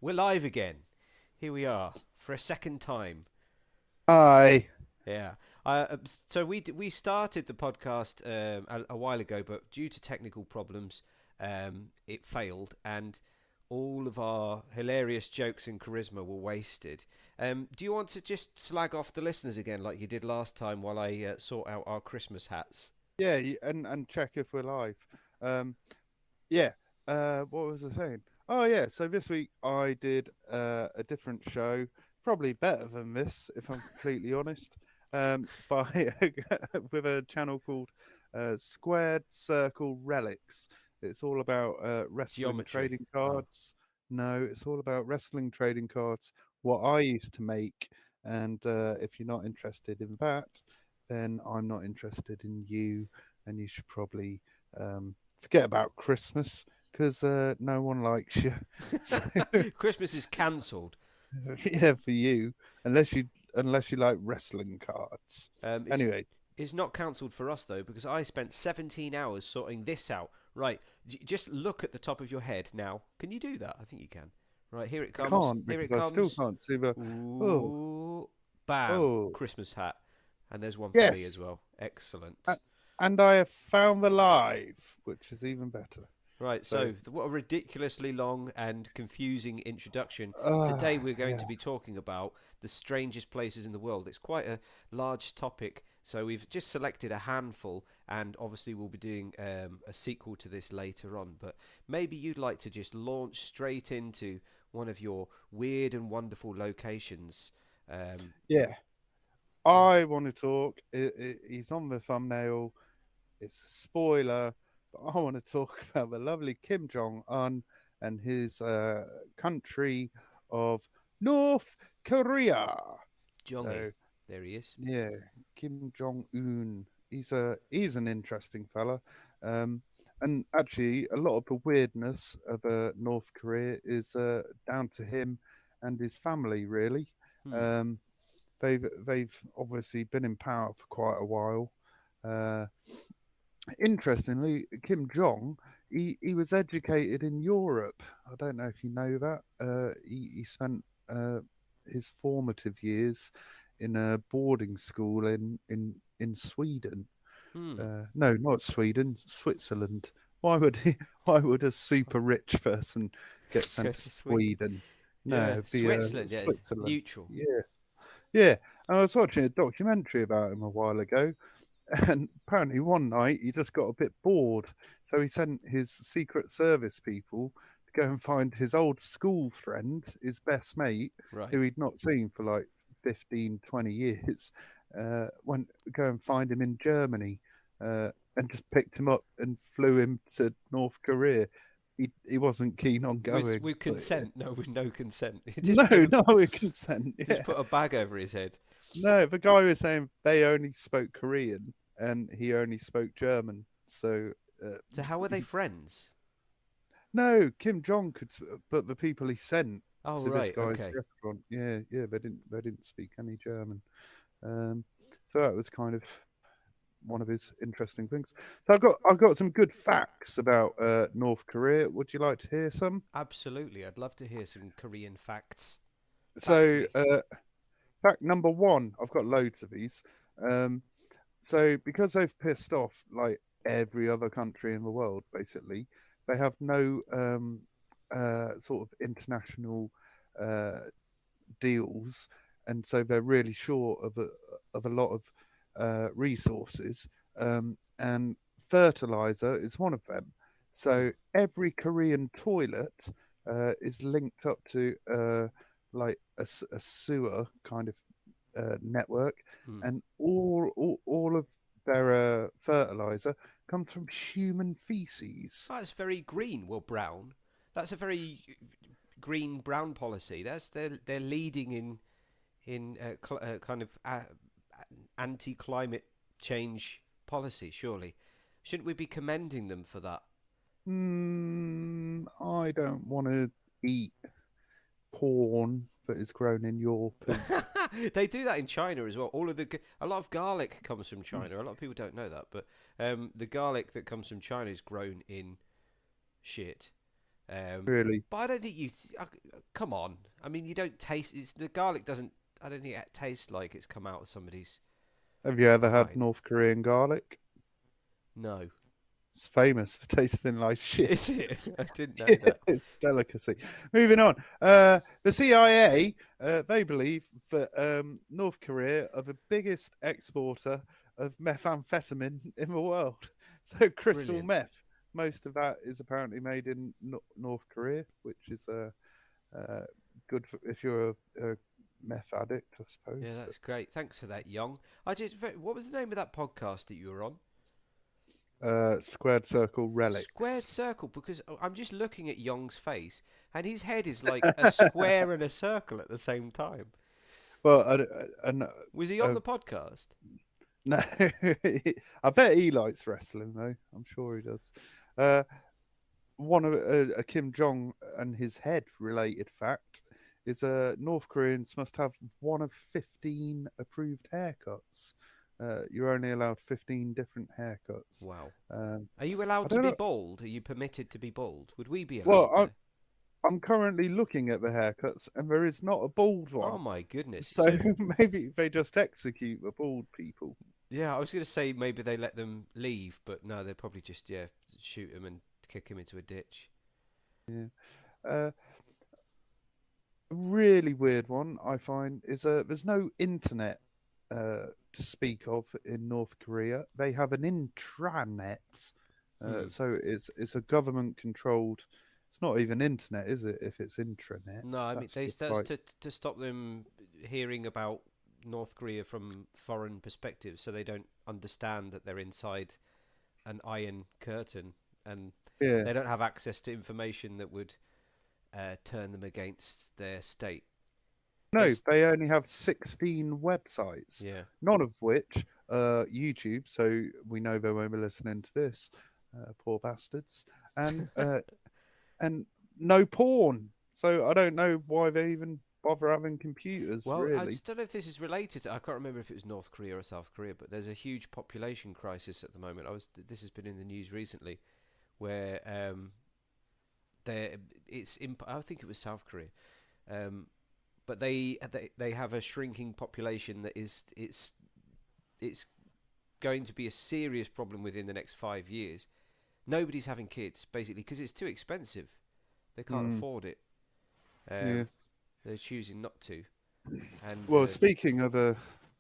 We're live again. Here we are for a second time. Hi. Yeah. So we started the podcast a while ago, but due to technical problems, it failed, and all of our hilarious jokes and charisma were wasted. Do you want to just slag off the listeners again, like you did last time, while I sort out our Christmas hats? Yeah, and check if we're live. Um, yeah. What was I saying? Oh yeah. So this week I did a different show, probably better than this, if I'm completely honest. By with a channel called Squared Circle Relics. It's all about wrestling Geometry. trading Oh, cards. No, it's all about wrestling trading cards. What I used to make, and if you're not interested in that, then I'm not interested in you, and you should probably forget about Christmas because no one likes you. So Christmas is cancelled. yeah, for you, unless you like wrestling cards. Um, it's Anyway, it's not cancelled for us though because I spent 17 hours sorting this out. Right, just look at the top of your head now. Can you do that? I think you can. Right, here it I comes. can't Here it because I still comes. can't see the. Oh, Ooh, bam! oh, Christmas hat, and there's one for me as yes, well. Excellent. A- and I have found the live, which is even better. Right, So, so what a ridiculously long and confusing introduction. Today we're going yeah, to be talking about the strangest places in the world. It's quite a large topic, so we've just selected a handful, and obviously we'll be doing a sequel to this later on. But maybe you'd like to just launch straight into one of your weird and wonderful locations. Um, yeah. yeah, I want to talk. He's on the thumbnail. It's a spoiler, but I want to talk about the lovely Kim Jong Un and his country of North Korea. Jongy, So there he is. yeah, Kim Jong Un. He's an interesting fella, um, and actually a lot of the weirdness of North Korea is down to him and his family. Really, Hmm. um, they've obviously been in power for quite a while. Uh, Interestingly, Kim Jong, he was educated in Europe. I don't know if you know that. He spent his formative years in a boarding school in Sweden. Hmm. No, not Sweden, Switzerland. Why would he? Why would a super rich person get sent Go to to Sweden. Sweden? No, Yeah, it'd be Switzerland. Yeah, Switzerland. neutral. Yeah, yeah. I was watching a documentary about him a while ago, and apparently one night he just got a bit bored. So he sent his Secret Service people to go and find his old school friend, his best mate, Right. who he'd not seen for like 15, 20 years. Went go and find him in Germany and just picked him up and flew him to North Korea. He wasn't keen on going, With but consent? No, with no consent. no, no, with consent. Just Yeah, put a bag over his head. no, the guy was saying they only spoke Korean and he only spoke German. So So how are they he, friends? no, Kim Jong could, but the people he sent Oh to this right, guy's okay. restaurant, yeah, they didn't speak any German. Um, so that was kind of one of his interesting things. So I've got some good facts about North Korea. Would you like to hear some? Absolutely. I'd love to hear some Korean facts. Fact So me. fact number one, I've got loads of these. Um, So because they've pissed off like every other country in the world, basically, they have no sort of international uh, deals, and so they're really short of a lot of resources. And fertilizer is one of them. Hmm. So every Korean toilet is linked up to like a sewer kind of network, Hmm. and all of their fertilizer comes from human feces. Oh, that's very green. Well, brown. That's a very green brown policy. They're leading in kind of anti-climate change policy. Surely, shouldn't we be commending them for that? I don't want to eat porn that is grown in your poop. They do that in China as well. A lot of garlic comes from China. A lot of people don't know that, but the garlic that comes from China is grown in shit. Really? But I don't think come on. I mean, you don't taste. The garlic doesn't. I don't think it tastes like it's come out of somebody's Have you ever had behind. North Korean garlic? No, It's famous for tasting like is shit. it? I didn't know Yeah, that. it's delicacy. Moving on. The CIA, they believe that North Korea are the biggest exporter of methamphetamine in the world. So crystal Brilliant. meth. Most of that is apparently made in North Korea, which is good if you're a meth addict, I Yeah, suppose. that's great. Thanks for that, Young. What was the name of that podcast that you were on? Squared circle Squared relics. circle, because I'm just looking at Young's face, and his head is like a square and a circle at the same time. Well, Was he on the podcast? no, I bet he likes wrestling though. I'm sure he does. Uh, one of a Kim Jong and his head related fact is North Koreans must have one of 15 approved haircuts. You're only allowed 15 different haircuts. Wow. Are you I allowed to don't be know. bald? Are you permitted to be bald? Would we be Well, allowed there? I'm currently looking at the haircuts, and there is not a bald Oh one. my goodness. So So, maybe they just execute the bald people. yeah, I was going to say maybe they let them leave, but no, they'd probably just, yeah, shoot him and kick him into a ditch. Yeah. Uh, really weird one I find is there's no internet to speak of in North Korea. They have an intranet, Hmm. so it's a government controlled. It's not even internet, is it? If it's intranet, No, I mean, that's just that's like to stop them hearing about North Korea from foreign perspectives, so they don't understand that they're inside an iron curtain and yeah. they don't have access to information that would turn them against their state. No, It's they only have 16 websites, yeah. none of which YouTube. So we know they won't be listening to this, poor bastards, and and no porn. So I don't know why they even bother having computers, Well, I really. just don't know if this is related to. I can't remember if it was North Korea or South Korea, but there's a huge population crisis at the moment. This has been in the news recently, where there it's I think it was South Korea, um, but they have a shrinking population that is it's going to be a serious problem within the next 5 years. Nobody's having kids basically because it's too expensive. They can't Mm, afford it. yeah. They're choosing not to, and Well, speaking of a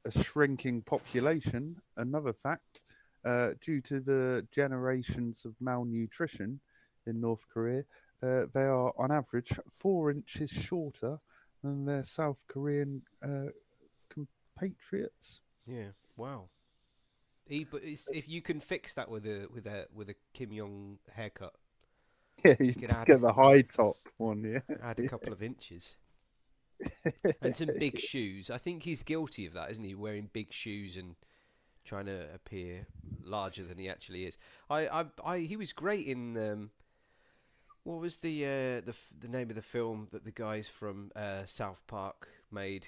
shrinking population, another fact, due to the generations of malnutrition in North Korea, they are on average 4 inches shorter than their South Korean compatriots. yeah, wow. But if you can fix that with a Kim Jong haircut, Yeah, you you can just get the high top one, add a couple of inches and some big shoes. I think he's guilty of that, isn't he? Wearing big shoes and trying to appear larger than he actually is. He was great in what was the name of the film that the guys from South Park made?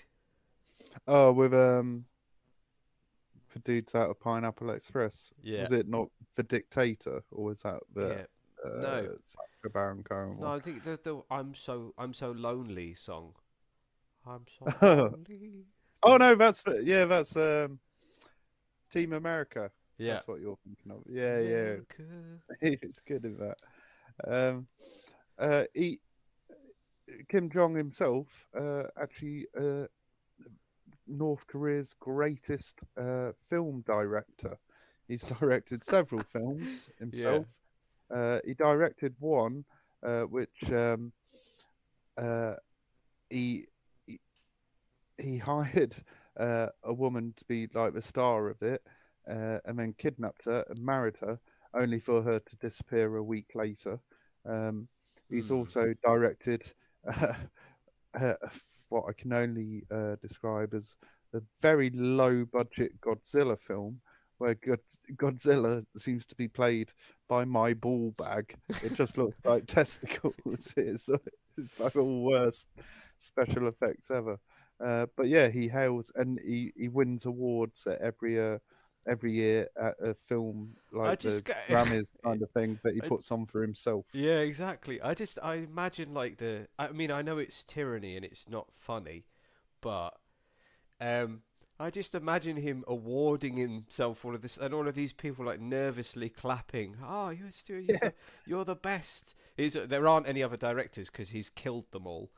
Oh, with the dudes out of Pineapple Express. Yeah, Was it not the Dictator, or was that the yeah. No, Sacha Baron Cohen no. one? I think the I'm so lonely song. I'm so lonely. Oh no, that's Team America. Yeah, That's what you're thinking of. Yeah, yeah, America. it's good in that. Um, he Kim Jong himself, actually, North Korea's greatest film director. He's directed several films Yeah. himself. He directed one which uh, he he he hired a woman to be like the star of it, and then kidnapped her and married her, only for her to disappear a week later. Um, he's Hmm. also directed uh, uh, what I can only describe as a very low budget Godzilla film, where Godzilla seems to be played by my ball bag. It just looks like testicles. It's like all worst special effects ever. But yeah, he hails and he wins awards at every year at a film I like the just go. Grammys kind of thing that he I, puts on for himself. yeah, exactly. I imagine like the. I mean, I know it's tyranny and it's not funny, but Um, I just imagine him awarding himself all of this, and all of these people like nervously clapping. Oh, Yeah, you're the best. There aren't any other directors because he's killed them all,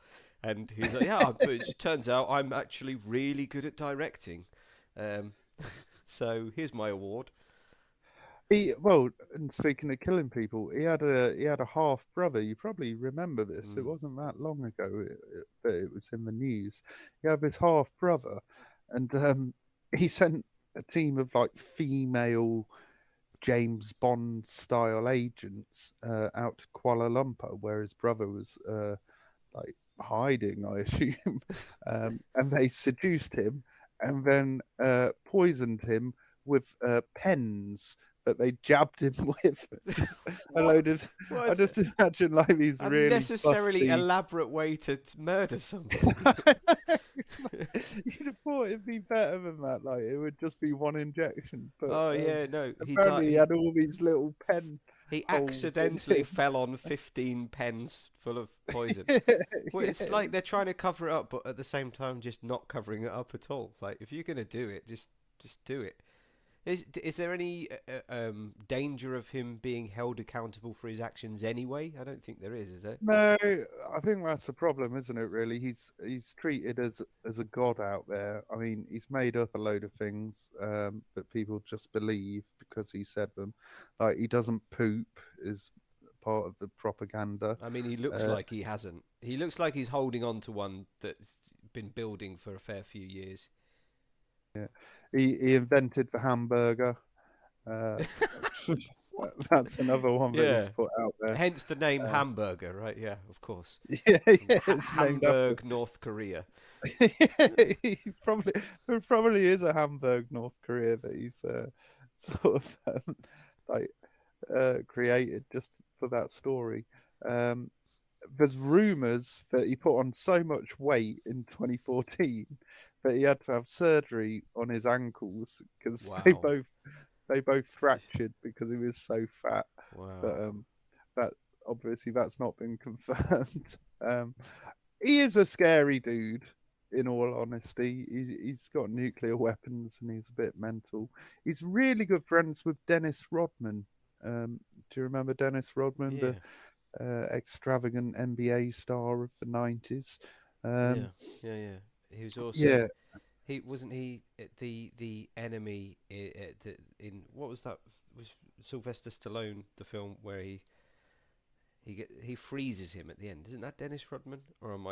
and he's like, yeah. But it turns out I'm actually really good at directing. Um, so here's my award. and speaking of killing people, he had a half brother. You probably remember this. It Mm. wasn't that long ago that it was in the news. He had this half brother, and he sent a team of like female James Bond style agents out to Kuala Lumpur, where his brother was like hiding, I assume. And they seduced him and then poisoned him with pens that they jabbed him with. Just a What? load of. I What just imagine like these really unnecessarily busty. elaborate way to murder somebody? You'd have thought it'd be better than that. Like it would just be one injection, but Oh yeah, no, he died. apparently he had all these little pen He holes in accidentally him. fell on 15 pens full of poison. Well, it's Yeah, like they're trying to cover it up, but at the same time, just not covering it up at all. Like, if you're gonna do it, just do it. Is there any danger of him being held accountable for his actions anyway? I don't think there is. Is there? no, I think that's the problem, isn't it? Really, he's treated as a god out there. I mean, he's made up a load of things that people just believe because he said them. Like he doesn't poop is part of the propaganda. I mean, he looks Uh, like he hasn't. He looks like he's holding on to one that's been building for a fair few years. yeah, he invented the hamburger. Uh, What? that's another one that he's Yeah. put out there. Hence the name Uh, Hamburger, right? Yeah, of course. yeah, From yeah, it's named after. Hamburg, North Korea. He probably there probably is a Hamburg, North Korea that he's sort of like created just for that story. Um, there's rumours that he put on so much weight in 2014 that he had to have surgery on his ankles because Wow. they both Just fractured because he was so fat. But wow. that obviously that's not been confirmed. Um, he is a scary dude. In all honesty, he's got nuclear weapons and he's a bit mental. He's really good friends with Dennis Rodman. Do you remember Dennis Rodman, the Yeah. extravagant NBA star of the 90s? Yeah. Um, Yeah. Yeah. He was also yeah, he wasn't he the enemy in what was that was Sylvester Stallone the film where he freezes him at the end. Isn't that Dennis Rodman? Or no,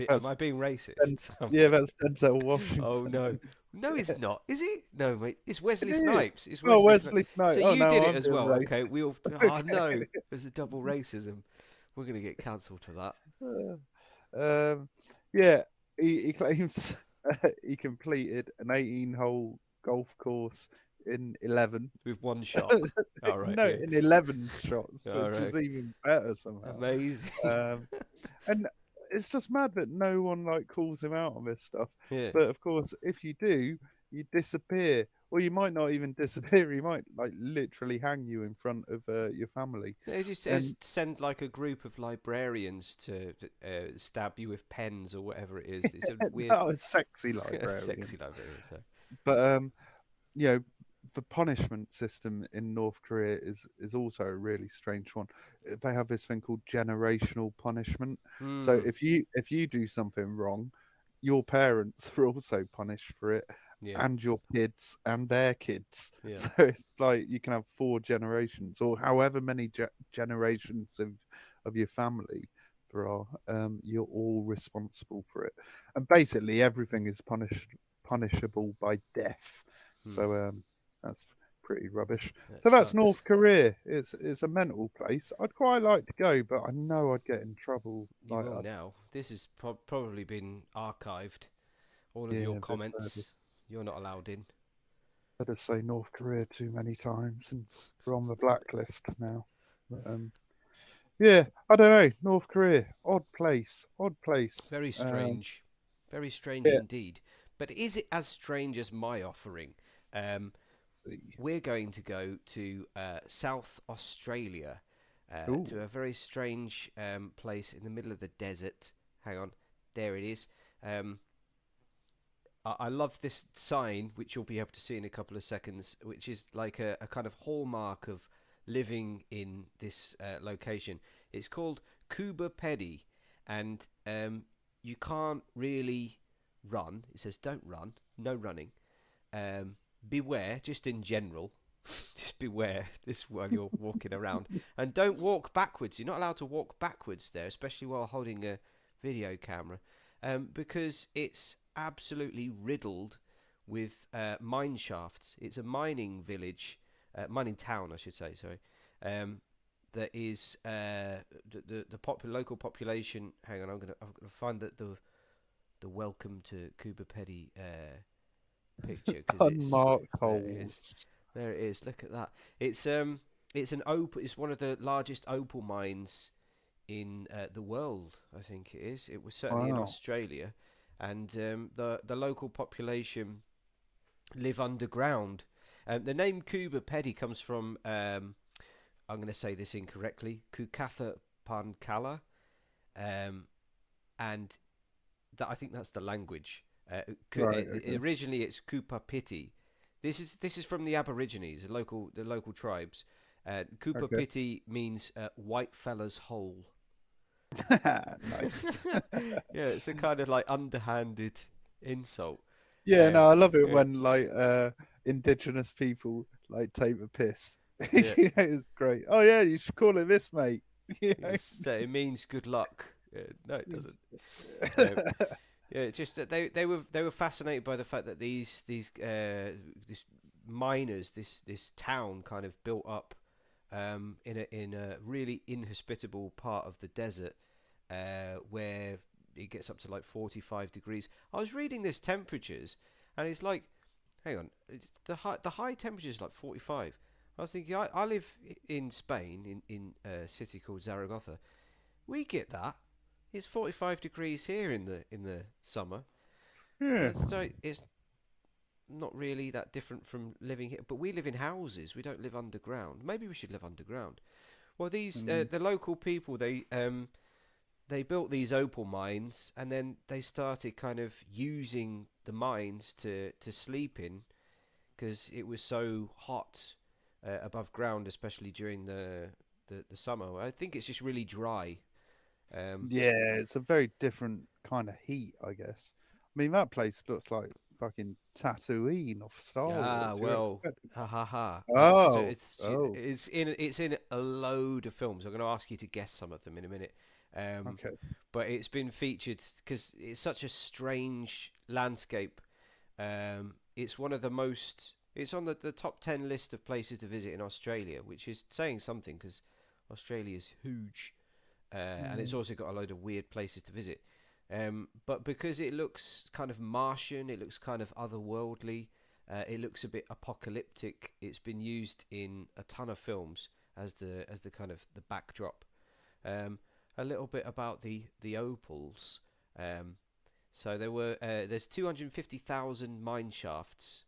am I being Den- racist? yeah, that's Denzel Oh Washington. no, no, Yeah, he's not. Is he? No, mate. It's it Wesley is. Snipes. It's Oh, Wesley Snipes. Wesley So Snipes. Oh you no, did it I'm as being well. Okay, racist. we all. Oh Okay. no, there's a double racism. We're gonna get cancelled for that Um, yeah, he claims he completed an 18-hole golf course in 11. with one shot. All right. No, Yeah. in 11 shots, All which right. is even better somehow. Amazing. Um, and it's just mad that no one like calls him out on this stuff. Yeah. But of course, if you do, you disappear. Or you might not even disappear. He might like literally hang you in front of your family. They just And send like a group of librarians to stab you with pens or whatever it is. It's a weird, not a sexy librarian. sexy librarian. So But you know, the punishment system in North Korea is also a really strange one. They have this thing called generational punishment. So hmm. if you do something wrong, your parents are also punished for it, Yeah. and your kids and their kids. Yeah. So it's like you can have four generations or however many generations of your family there are. You're all responsible for it, and basically everything is punishable by death. Hmm. So that's pretty rubbish. That So that's sucks. North Korea. It's a mental place. I'd quite like to go, but I know I'd get in trouble. You Like, will now. This has probably been archived. All of your yeah, a bit further. comments. You're not allowed in. Let us say North Korea too many times, and we're on the blacklist now. But, yeah, I don't know. North Korea, odd place, odd place. Very strange. Very strange Yeah, indeed. But is it as strange as my offering? Um, see. we're going to go to South Australia, Ooh, to a very strange place in the middle of the desert. Hang on, there it is. Um, I love this sign, which you'll be able to see in a couple of seconds, which is like a kind of hallmark of living in this location. It's called Cuba Pedy, and you can't really run. It says don't run, no running. Beware, just in general, just beware this while you're walking around, and don't walk backwards. You're not allowed to walk backwards there, especially while holding a video camera, because it's absolutely riddled with mine shafts. It's a mining village, mining town, I should say. Sorry, that is the local population. Hang on, I've got to find the welcome to Cuba Pedy picture because unmarked there it is. holes. There it is. Look at that. It's an opal. It's one of the largest opal mines in the world. I think it is. It was certainly in Wow. Australia, and the local population live underground. The name Cuba Pedy comes from I'm going to say this incorrectly. Kukatha Pankala, and I think that's the language. Right. Okay. Originally, it's Kupa Piti. This is from the Aborigines, the local tribes. Kupa Okay. Piti means white fella's hole. Nice. Yeah, it's a kind of like underhanded insult. Yeah, Um, no, I love it yeah, when like indigenous people like take the piss. yeah. It's great. Oh yeah, you should call it this, mate. You know? It means good luck. No, it doesn't. Um, Yeah, just that they were fascinated by the fact that these miners, this town kind of built up in a really inhospitable part of the desert, where it gets up to like 45 degrees. I was reading this temperatures, and it's like, hang on, the high temperature is like 45. I was thinking, I live in Spain in a city called Zaragoza. We get that. It's 45 degrees here in the summer. Yeah. So it's not really that different from living here. But we live in houses. We don't live underground. Maybe we should live underground. Well, these Mm, the local people they built these opal mines, and then they started kind of using the mines to sleep in because it was so hot above ground, especially during the summer. I think it's just really dry. Um, yeah, it's a very different kind of heat, I guess. I mean, that place looks like fucking Tatooine off Star Ah, Wars. You're well, expecting. ha ha ha. It's Oh, it's oh, it's in a load of films. I'm going to ask you to guess some of them in a minute. Um, okay. but it's been featured because it's such a strange landscape. It's one of the most. It's on the top 10 list of places to visit in Australia, which is saying something because Australia is huge, and it's Mm, also got a load of weird places to visit. But because it looks kind of Martian, it looks kind of otherworldly, it looks a bit apocalyptic. It's been used in a ton of films as the kind of the backdrop. Um, a little bit about the opals. Um, so there's 250,000 mine shafts.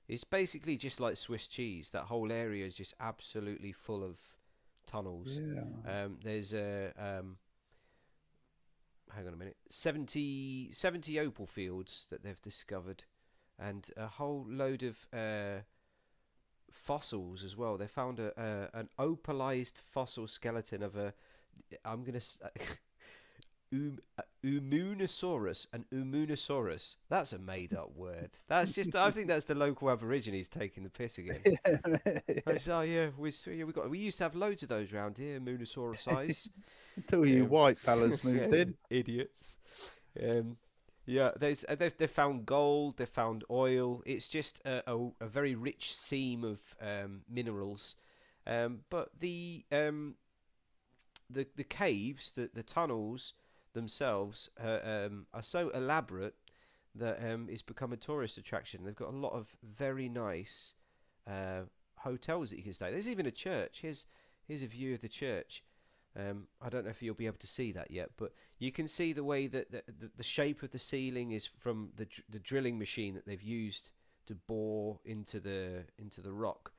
It's basically just like Swiss cheese. That whole area is just absolutely full of tunnels. yeah. There's a hang on a minute, 70 opal fields that they've discovered, and a whole load of fossils as well. They found an opalized fossil skeleton of a I'm gonna Umunosaurus, an Umunosaurus. That's a made-up word. That's just. I think that's the local Aborigines taking the piss again. I say, oh yeah, we used to have loads of those around here, Umunosaurus size. Until you white fellas moved Yeah, in. idiots. Um, yeah, they've found gold, they've found oil. It's just a very rich seam of minerals. But the caves, the tunnels themselves are so elaborate that is become a tourist attraction. They've got a lot of very nice uh, hotels that you can stay. There's even a church. Here's a view of the church. I don't know if you'll be able to see that yet, but you can see the way that the shape of the ceiling is from the drilling machine that they've used to bore into the rock.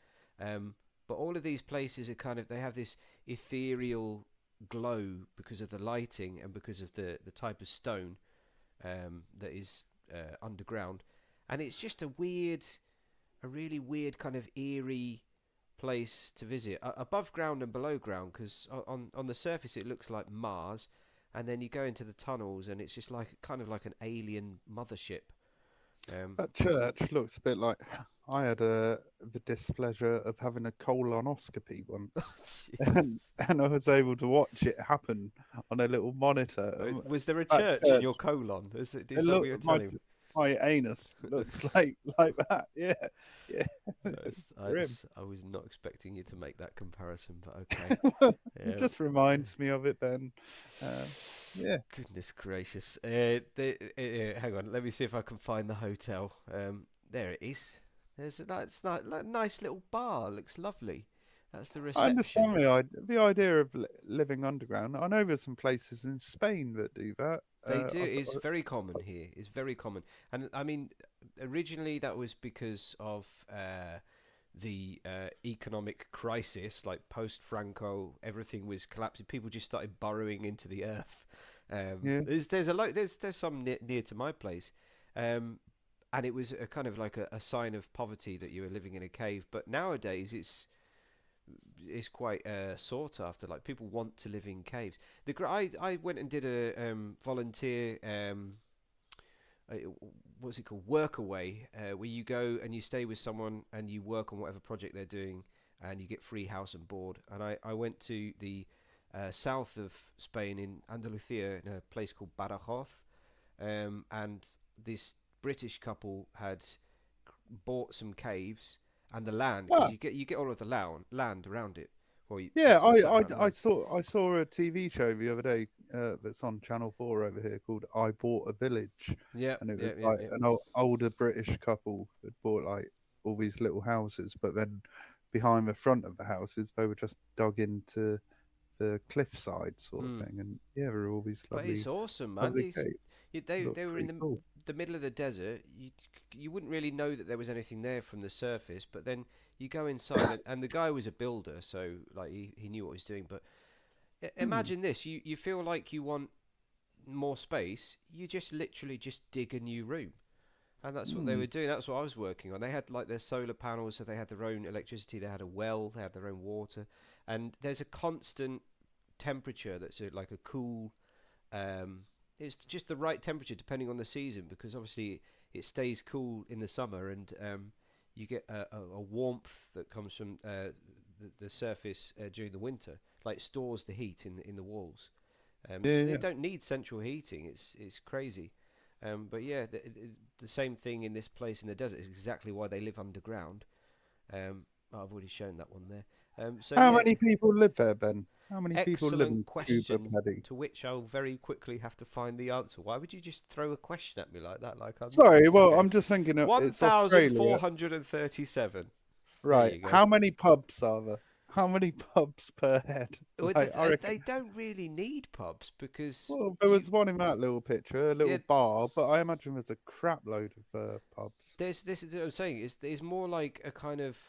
But all of these places are kind of, they have this ethereal glow because of the lighting and because of the type of stone that is underground, and it's just a really weird kind of eerie place to visit, above ground and below ground, because on the surface it looks like Mars, and then you go into the tunnels and it's just like kind of like an alien mothership. Um, That church looks a bit like I had the displeasure of having a colonoscopy once, Jesus. and I was able to watch it happen on a little monitor. Was there a That church in your church, colon? it Is that what looked you're my telling me? my anus looks like that. Yeah, yeah, it's grim. I was not expecting you to make that comparison, but okay. It Um, just reminds me of it, Ben. Uh, yeah, Goodness gracious. Hang on, let me see if I can find the hotel. There it is. There's a nice little bar. Looks lovely. That's the I reception. understand the idea of living underground. I know there's some places in Spain that do that. They do. I It's thought, very common here. It's very common. And I mean, originally that was because of the economic crisis, like post Franco, everything was collapsing. People just started burrowing into the earth. yeah. There's a lot. There's some near to my place, and it was a kind of like a sign of poverty that you were living in a cave. But nowadays it's quite sought after. Like people want to live in caves. I went and did a volunteer. Uh, what's it called, workaway, where you go and you stay with someone and you work on whatever project they're doing and you get free house and board. And I went to the south of Spain in Andalusia in a place called Badajoz, and this British couple had bought some caves and the land, because Ah, you get all of the land around it. Well, yeah. people are sat around the I land. saw a TV show the other day that's on Channel 4 over here called "I Bought a Village," Yeah, and it was yeah, yeah, like yeah. an older British couple had bought like all these little houses, but then behind the front of the houses they were just dug into the cliffside sort of Mm. thing, and yeah, there were all these But it's awesome, man. lovely caves. They Looked were in pretty cool. the middle of the desert. You wouldn't really know that there was anything there from the surface, but then you go inside, and the guy was a builder, so like he knew what he was doing. But Hmm. imagine this: you feel like you want more space, you just literally just dig a new room. And that's what they Hmm. were doing. That's what I was working on. They had like their solar panels, so they had their own electricity. They had a well. They had their own water, and there's a constant temperature that's like a cool. Um, it's just the right temperature depending on the season, because obviously it stays cool in the summer, and you get a warmth that comes from the surface during the winter. Like it stores the heat in the walls. Yeah, So they yeah. don't need central heating. It's crazy. But yeah, the same thing in this place in the desert is exactly why they live underground. I've already shown that one there. So How yeah, many people live there, Ben? How many people live excellent in Cuba question, Paddy? to which I'll very quickly have to find the answer. Why would you just throw a question at me like that? Like I'm Sorry, well, okay. I'm just thinking One it's thousand four Australia, hundred and thirty-seven. There right? you go. How many pubs are there? How many pubs per head? Well, Like, I reckon. they don't really need pubs because Well, there you was one in that little picture, a yeah. little bar, but I imagine there's a crap load of pubs. This is what I'm saying. It's more like a kind of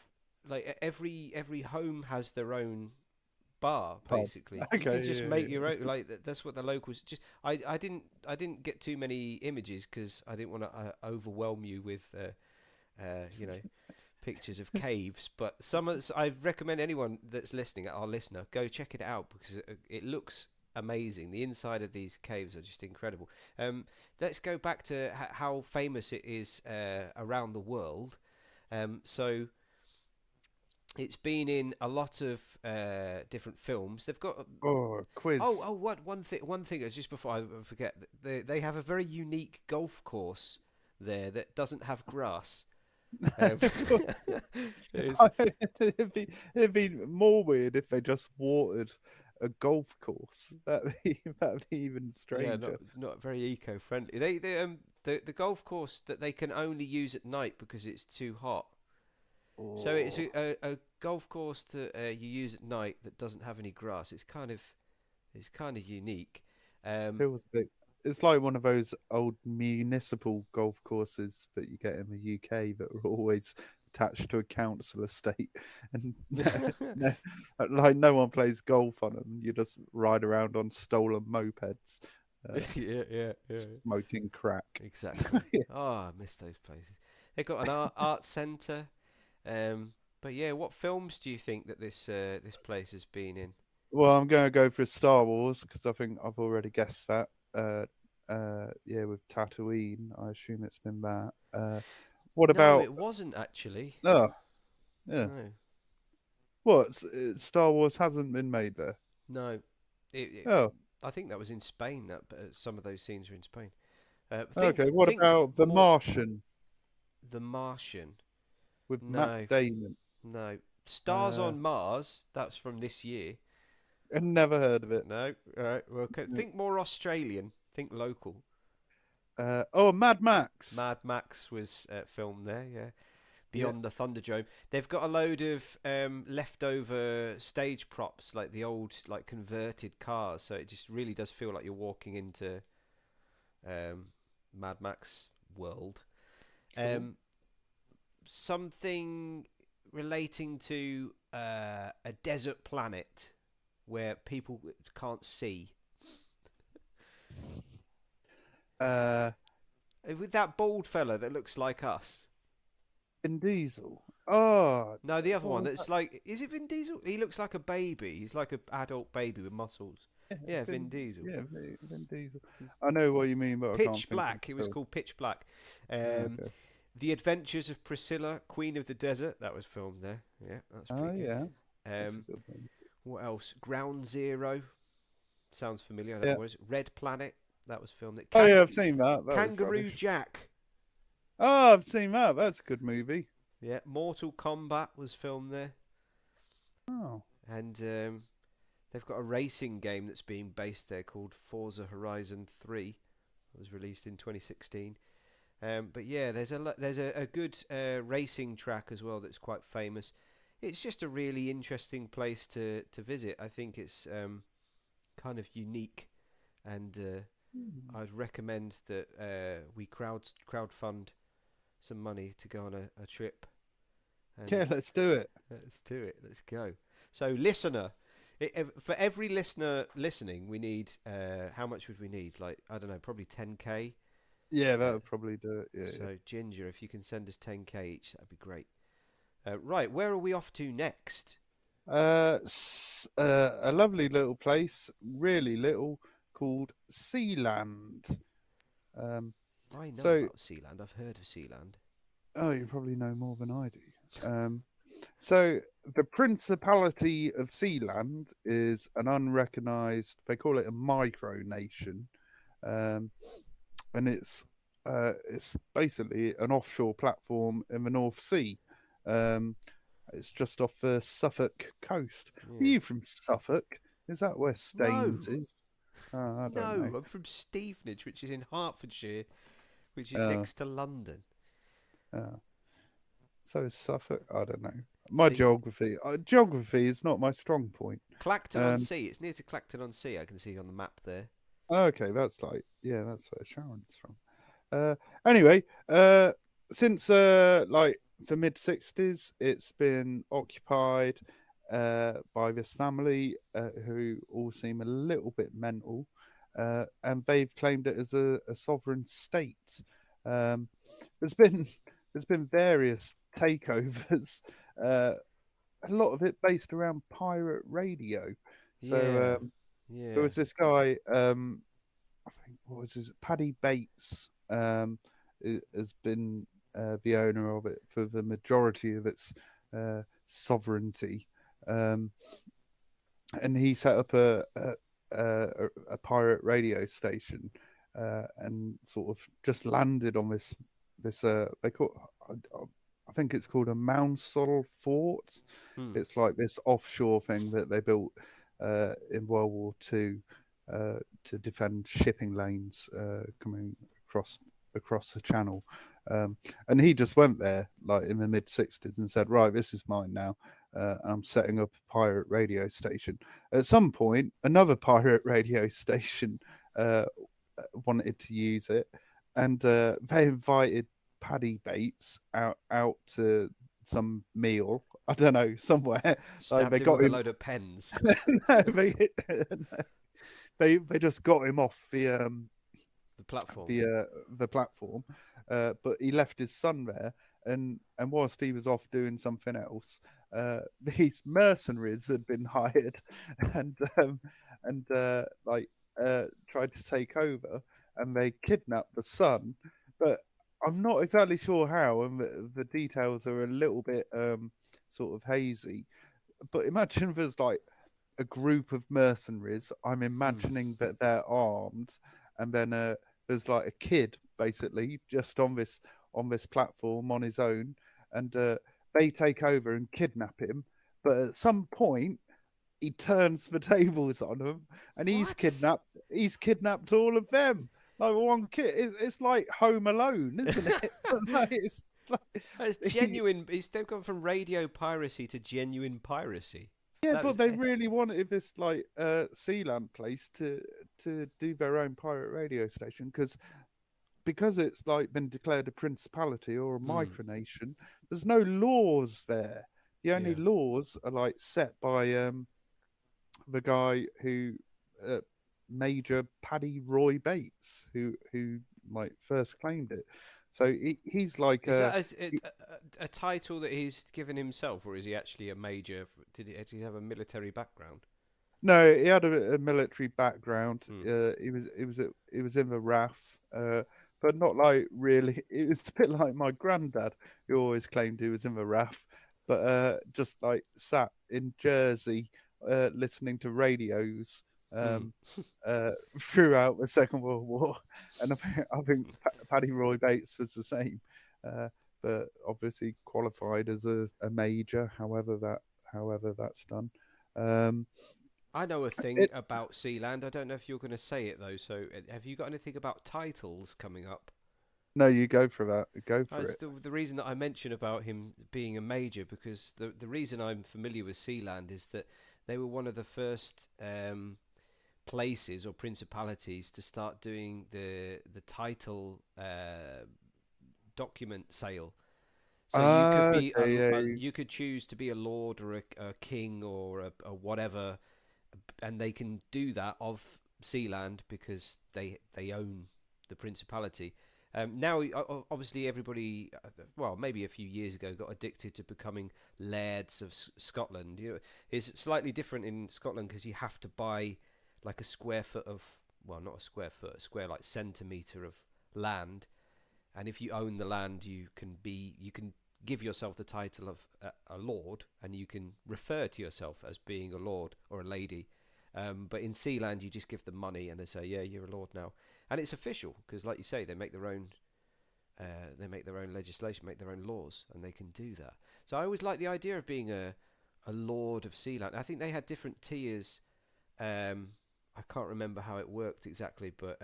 like every home has their own bar Pub. basically. You can Okay, just yeah, make yeah. your own, like that's what the locals just. I didn't get too many images because I didn't want to overwhelm you with you know, pictures of caves. But I recommend anyone that's listening, our listener, go check it out because it looks amazing. The inside of these caves are just incredible. Let's go back to how famous it is around the world. So it's been in a lot of different films. They've got Oh, quiz. what one thing is just before I forget, they have a very unique golf course there that doesn't have grass. Um, it's It'd be more weird if they just watered a golf course. That'd be even yeah, stranger. not very eco-friendly. The golf course that they can only use at night because it's too hot. So it's Oh, a golf course that you use at night that doesn't have any grass. It's kind of unique. Um, feels a bit. It's like one of those old municipal golf courses that you get in the UK that are always attached to a council estate, and no, like no one plays golf on them. You just ride around on stolen mopeds, yeah, yeah, yeah. smoking crack. Exactly. Oh, I miss those places. They've got an art centre. But yeah, what films do you think that this place has been in? Well, I'm going to go for Star Wars because I think I've already guessed that. Yeah, with Tatooine, I assume it's been that. What No, about? it wasn't actually. Oh, yeah. No, What? Star Wars hasn't been made there. no. It, Oh, I think that was in Spain. That some of those scenes are in Spain. Think okay. What think about The more. Martian The Martian. with Matt No, Damon? no. Stars Uh, on Mars. That's from this year. I never heard of it. No. All right. Well, think more Australian. Think local. Oh, Mad Max. Mad Max was filmed there. Yeah. Yeah. Beyond the Thunderdome. They've got a load of leftover stage props, like the old, like converted cars. So it just really does feel like you're walking into Mad Max world. Cool. Something relating to a desert planet where people can't see. Uh, With that bald fella that looks like us. Vin Diesel. Oh, No, the other what one. was That's like, is it Vin Diesel? He looks like a baby. He's like an adult baby with muscles. that? Yeah, Vin Diesel. Yeah, Vin Diesel. I know what you mean, but I can't Pitch think of Black. It the was film. called Pitch Black. Oh, Um, okay. the Adventures of Priscilla, Queen of the Desert. That was filmed there. Yeah, that's Oh, pretty good. yeah. That's a Um, good one. what else? Ground Zero. Sounds familiar. I don't Yeah. know what it is. Red Planet. That was filmed there. Oh, yeah, I've seen that. That was Kangaroo rubbish. Jack. Oh, I've seen that. That's a good movie. Yeah, Mortal Kombat was filmed there. Oh, And they've got a racing game that's being based there called Forza Horizon 3. It was released in 2016. But yeah, there's a good racing track as well that's quite famous. It's just a really interesting place to visit. I think it's kind of unique, and I'd recommend that we crowdfund some money to go on a trip. yeah, And let's do it. let's do it. Let's go. So, listener, for every listener listening, we need how much would we need? Like, I don't know, probably 10k. Yeah, that Uh, would probably do it. Yeah, so, Ginger, if you can send us 10k each, that'd be great. Right, where are we off to next? yeah. A lovely little place, really little, called Sealand. Um, I know so, about Sealand. I've heard of Sealand. oh, you probably know more than I do. So the Principality of Sealand is an unrecognised. They call it a micronation, um, and it's basically an offshore platform in the North Sea. Um, it's just off the Suffolk coast. Are Yeah. you from Suffolk? Is that where No, Staines is? Oh, I don't no, know. I'm from Stevenage, which is in Hertfordshire, which is Uh, next to London. uh, so is Suffolk. I don't know. My See, geography is not my strong point. Clacton on Um, Sea. It's near to Clacton on Sea. I can see on the map there. okay, that's like that's where Sharon's from. Anyway, since like the mid 60s, it's been occupied by this family who all seem a little bit mental, and they've claimed it as a sovereign state. Um, there's been there's been various takeovers, uh, a lot of it based around pirate radio. So Yeah, there yeah, was this guy. I think what was his Paddy Bates has been the owner of it for the majority of its sovereignty, um, and he set up a pirate radio station and sort of just landed on this they call I think it's called a Mounsol Fort. hmm. It's like this offshore thing that they built in World War II to defend shipping lanes coming across across the channel. And he just went there like in the mid 60s and said, right, this is mine now. And I'm setting up a pirate radio station. At some point, another pirate radio station wanted to use it, and they invited Paddy Bates out to some meal. I don't know, somewhere. Like Stabbed they him got with a him. load of pens. No, they just got him off The platform. the platform, but he left his son there, and whilst he was off doing something else, these mercenaries had been hired, and like tried to take over, and they kidnapped the son, but I'm not exactly sure how, and the details are a little bit sort of hazy. But imagine there's like a group of mercenaries. I'm imagining that they're armed, and then there's like a kid basically just on this platform on his own, and they take over and kidnap him. But at some point, he turns the tables on them, and What? He's kidnapped all of them. Like one kid, it's like Home Alone, isn't it? Like, it's That's like, genuine. They've gone from radio piracy to genuine piracy. yeah, That but is they really wanted this like Sealand place to do their own pirate radio station because it's like been declared a principality or a micronation. There's no laws there. The only yeah. laws are like set by the guy who Major Paddy Roy Bates, who like first claimed it. So he's like Is that a title that he's given himself, or is he actually a major? Did he have a military background? no, he had a military background. Hmm. He was in the RAF, but not like really. It was a bit like my granddad, who always claimed he was in the RAF, but just like sat in Jersey, listening to radios throughout the Second World War, and I think Paddy Roy Bates was the same, but obviously qualified as a major. However that's done. Um, I know a thing it, about Sealand. I don't know if you're going to say it though. So, have you got anything about titles coming up? no, you go for that. Go for It's it. the reason that I mention about him being a major, because the reason I'm familiar with Sealand is that they were one of the first places or principalities to start doing the title document sale. So you could be Okay, you could choose to be a lord or a king or a whatever, and they can do that of Sealand because they own the principality. Now, obviously, everybody, well, maybe a few years ago, got addicted to becoming lairds of Scotland. You know, it's slightly different in Scotland because you have to buy like a square foot of, well, not a square foot, a square like centimetre of land, and if you own the land, you can give yourself the title of a lord, and you can refer to yourself as being a lord or a lady. But in Sealand, you just give them money, and they say, "Yeah, you're a lord now," and it's official because, like you say, they make their own. They make their own legislation, make their own laws, and they can do that. So I always like the idea of being a lord of Sealand. I think they had different tiers. I can't remember how it worked exactly, but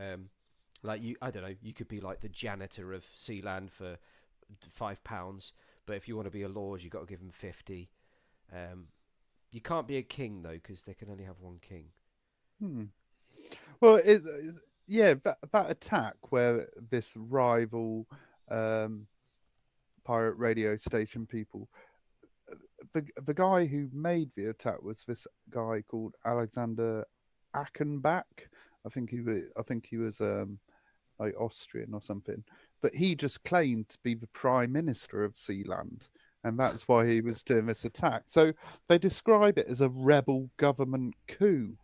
like I don't know. You could be like the janitor of Sealand for £5, but if you want to be a lord, you got to give them 50. You can't be a king though, because they can only have one king. well, yeah, that attack where this rival pirate radio station people, the guy who made the attack was this guy called Alexander Achenbach. I think he was like Austrian or something. But he just claimed to be the prime minister of Sealand, and that's why he was doing this attack. So they describe it as a rebel government coup,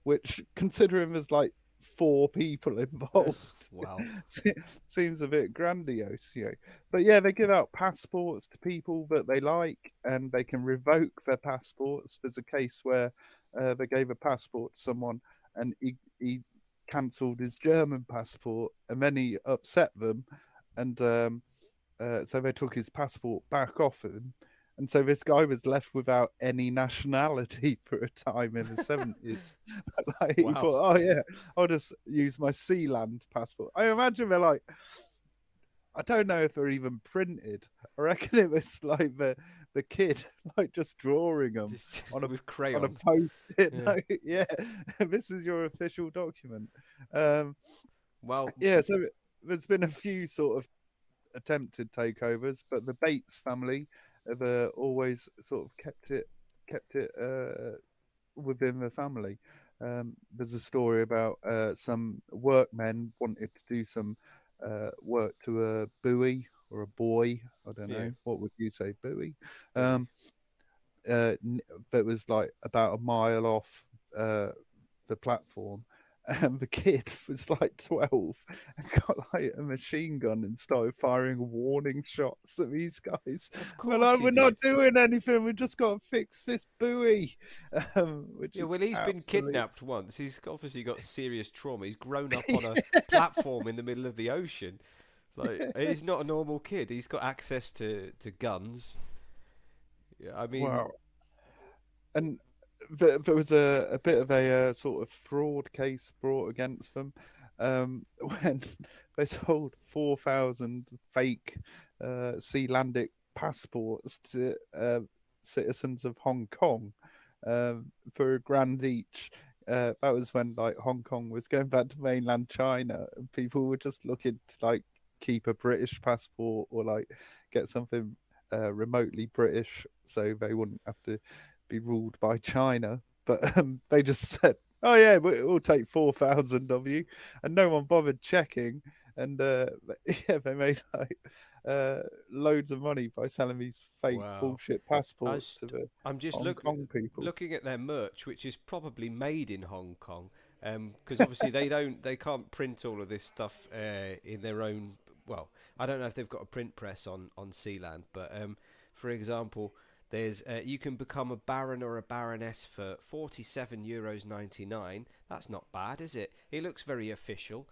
which, considering there's like 4 people involved, Wow. seems a bit grandiose, you know. But yeah, they give out passports to people that they like, and they can revoke their passports. There's a case where they gave a passport to someone, and he cancelled his German passport, and then he upset them, and so they took his passport back off him, and so this guy was left without any nationality for a time in the 70s. Like, he Wow. thought, oh yeah, I'll just use my Sealand passport. I imagine they're like, I don't know if they're even printed. I reckon it was like the kid like just drawing them Just on a with on a crayon. post-it Yeah. note. Yeah, this is your official document. Um, Well, yeah, so there's been a few sort of attempted takeovers, but the Bates family have always sort of kept it within the family. There's a story about some workmen wanted to do some work to a buoy or a buoy. I don't yeah, know what would you say, buoy. buoy. Um, that was like about a mile off uh, the platform. And the kid was like 12 and got like a machine gun and started firing warning shots at these guys. Of We're course like, he we're not did. doing anything. We just got to fix this buoy, which Yeah, is well, he's been absolutely kidnapped once. He's obviously got serious trauma. He's grown up on a platform in the middle of the ocean. Like, he's not a normal kid. He's got access to guns. Yeah, I mean, wow. And there was a bit of a sort of fraud case brought against them when they sold 4,000 fake Sealandic passports to citizens of Hong Kong for a grand each. That was when like Hong Kong was going back to mainland China, and people were just looking to like keep a British passport or like get something remotely British, so they wouldn't have to be ruled by China. But they just said, "Oh yeah, we'll take 4,000 of you," and no one bothered checking. And yeah, they made like loads of money by selling these fake wow. bullshit I passports was, to the I'm just Hong Kong people. looking at their merch, which is probably made in Hong Kong, because obviously they can't print all of this stuff in their own. Well, I don't know if they've got a print press on Sealand, but for example, there's you can become a baron or a baroness for €47.99. That's not bad, is it? It looks very official.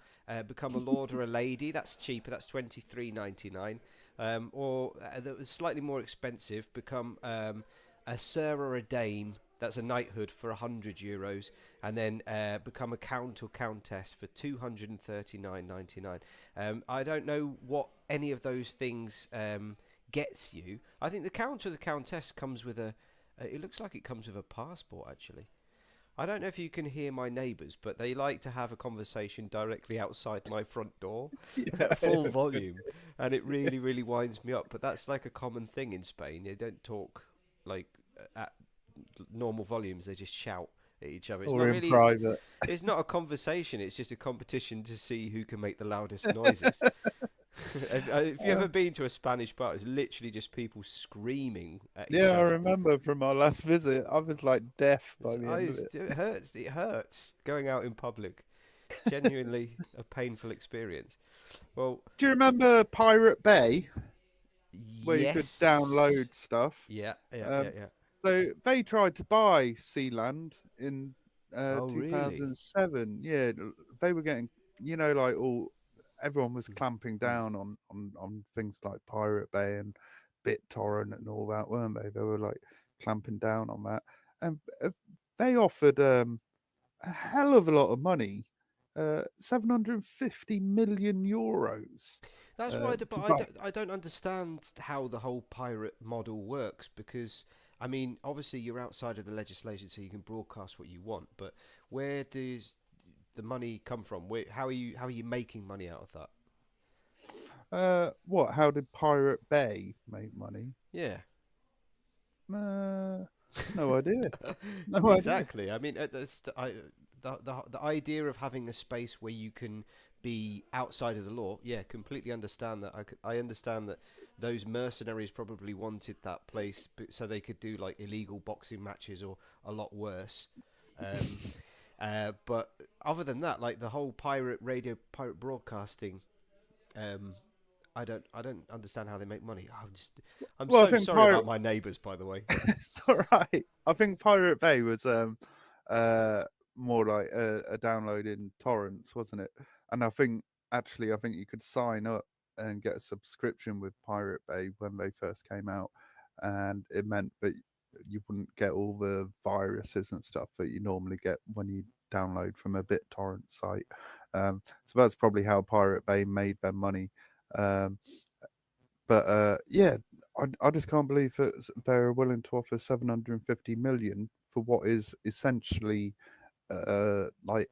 Become a lord or a lady. That's cheaper. That's €23.99. Or that was slightly more expensive, become a sir or a dame. That's a knighthood for €100, and then become a count or countess for £239.99. I don't know what any of those things gets you. I think the count or the countess comes with a. It looks like it comes with a passport, actually. I don't know if you can hear my neighbours, but they like to have a conversation directly outside my front door at full Yeah, volume, and it really, really winds me up. But that's like a common thing in Spain. They don't talk like at normal volumes; they just shout at each other. It's or not in really. private. It's not a conversation. It's just a competition to see who can make the loudest noises. Have you ever Um, been to a Spanish bar? It's literally just people screaming at yeah, each I other. remember from our last visit, I was like deaf by the end of it. It hurts. It hurts going out in public. It's genuinely a painful experience. Well, Do you remember Pirate Bay, where you could yes. download stuff? Yeah, yeah, yeah, Um, yeah. so they tried to buy Sealand in Oh, really? 2007. Yeah, they were getting, like all everyone was Mm, clamping mm. down on things like Pirate Bay and BitTorrent and all that, weren't they? They were like clamping down on that, and they offered a hell of a lot of money, 750 million euros, That's why, but to buy. I don't understand how the whole pirate model works because, I mean, obviously you're outside of the legislation, so you can broadcast what you want. But where does the money come from? How are you making money out of that? What? How did Pirate Bay make money? Yeah. Uh, no idea. No idea. Exactly. I mean, the idea of having a space where you can be outside of the law, yeah, completely understand that. I understand that those mercenaries probably wanted that place so they could do like illegal boxing matches or a lot worse. Um, but other than that, like the whole pirate broadcasting, um, I don't understand how they make money. I'm Well, I so think sorry Pirate. about my neighbours, by the way. It's all right. I think Pirate Bay was uh more like a download in torrents, wasn't it? And I think you could sign up and get a subscription with Pirate Bay when they first came out, and it meant that you wouldn't get all the viruses and stuff that you normally get when you download from a BitTorrent site. So that's probably how Pirate Bay made their money. Um, but yeah, I just can't believe that they're willing to offer 750 million for what is essentially like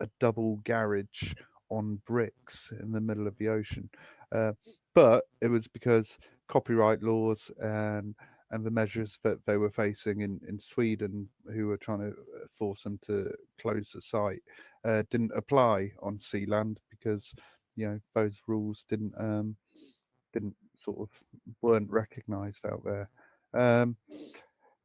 a double garage on bricks in the middle of the ocean. Uh, but it was because copyright laws and the measures that they were facing in Sweden, who were trying to force them to close the site, didn't apply on Sealand because those rules didn't sort of weren't recognised out there. Um,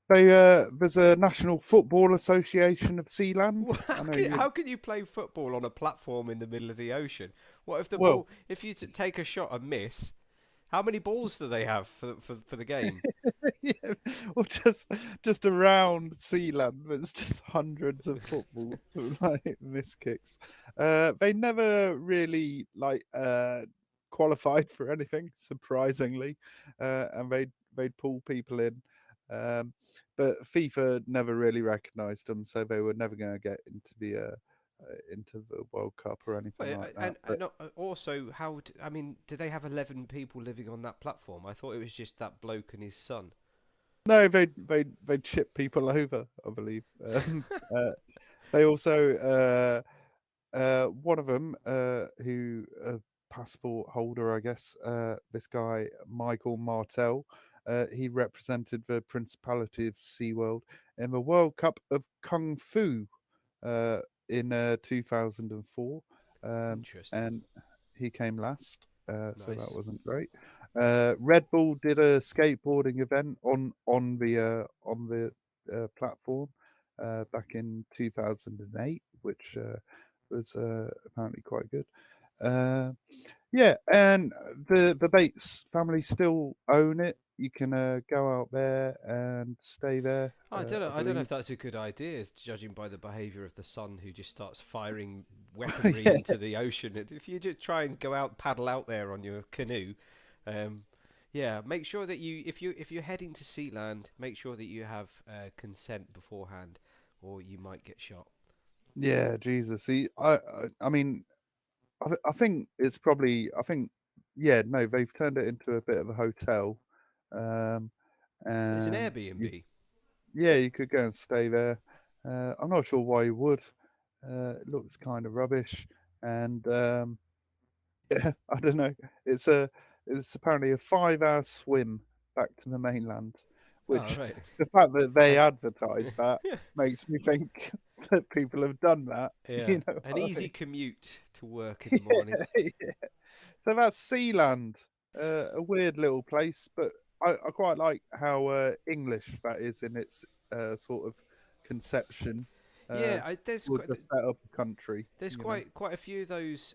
there's a National Football Association of Sealand. Well, I know you. how can you play football on a platform in the middle of the ocean? What if the Well, ball? If you take a shot and miss, how many balls do they have for the game? yeah, or just around Sealand, there's just hundreds of footballs with like miss kicks. They never really qualified for anything, surprisingly, and they'd pull people in. Um, but FIFA never really recognised them, so they were never going to get into the World Cup or anything Wait, like that. and But also, I mean, do they have 11 people living on that platform? I thought it was just that bloke and his son. no, they'd ship people over, I believe. Uh, they also one of them who passport holder, I guess, this guy Michael Martel. He represented the Principality of SeaWorld in the World Cup of Kung Fu uh, in 2004, Interesting. and he came last, so that Nice. wasn't great. Red Bull did a skateboarding event on the platform back in 2008, which was apparently quite good. Uh, yeah, and the Bates family still own it. You can go out there and stay there, I don't know. I I don't know if believe. that's a good idea, judging by the behaviour of the son who just starts firing weaponry Yeah, into the ocean. If you just try and go out, paddle out there on your canoe, um, yeah, make sure that if you're heading to Sealand, make sure that you have consent beforehand, or you might get shot. yeah, Jesus. See, I mean, I think it's probably. I think, yeah, no, they've turned it into a bit of a hotel, um, It's an and Airbnb. yeah, you could go and stay there. I'm not sure why you would. It looks kind of rubbish, and yeah, I don't know. It's a it's apparently a 5-hour swim back to the mainland, Oh which right. the fact that they And advertise that makes me think that people have done that. yeah, You know an what I easy mean? commute to work in the morning. Yeah, yeah. So that's Sealand, a weird little place, but I quite like how English that is in its sort of conception uh, Yeah, there's towards quite the set up a country. there's You know. quite a few of those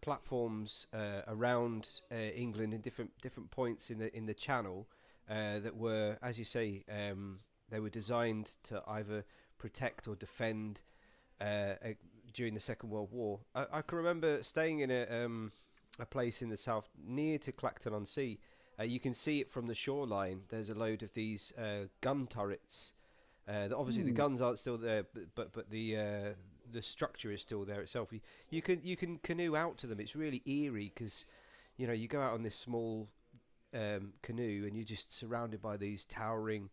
platforms around England in different points in the channel that were, as you say, they were designed to either protect or defend uh, during the Second World War. I can remember staying in a place in the south near to Clacton on Sea. You can see it from the shoreline. There's a load of these gun turrets. Obviously, the Hmm. guns aren't still there, but the structure is still there itself. You can canoe out to them. It's really eerie because you go out on this small canoe and you're just surrounded by these towering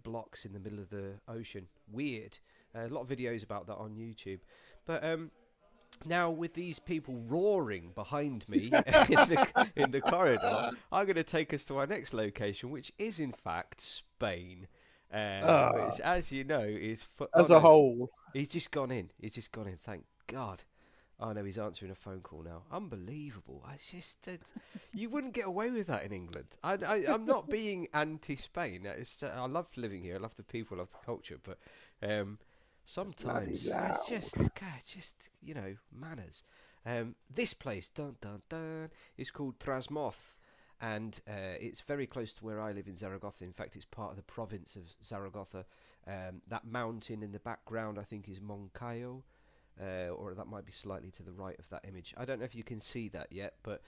blocks in the middle of the ocean. Weird. A lot of videos about that on YouTube. But now with these people roaring behind me in the corridor, I'm going to take us to our next location, which is in fact Spain. Ah, Which, as you know, is oh as a no, whole, he's just gone in. He's just gone in. Thank God. Oh no, he's answering a phone call now. Unbelievable. I just you wouldn't get away with that in England. I'm not being anti-Spain. I love living here. I love the people. I love the culture. But um, bloody sometimes it's loud. just manners. This place, dun dun dun, is called Trasmoz, and it's very close to where I live in Zaragoza. In fact, it's part of the province of Zaragoza. That mountain in the background, I think, is Moncayo, or that might be slightly to the right of that image. I don't know if you can see that yet, but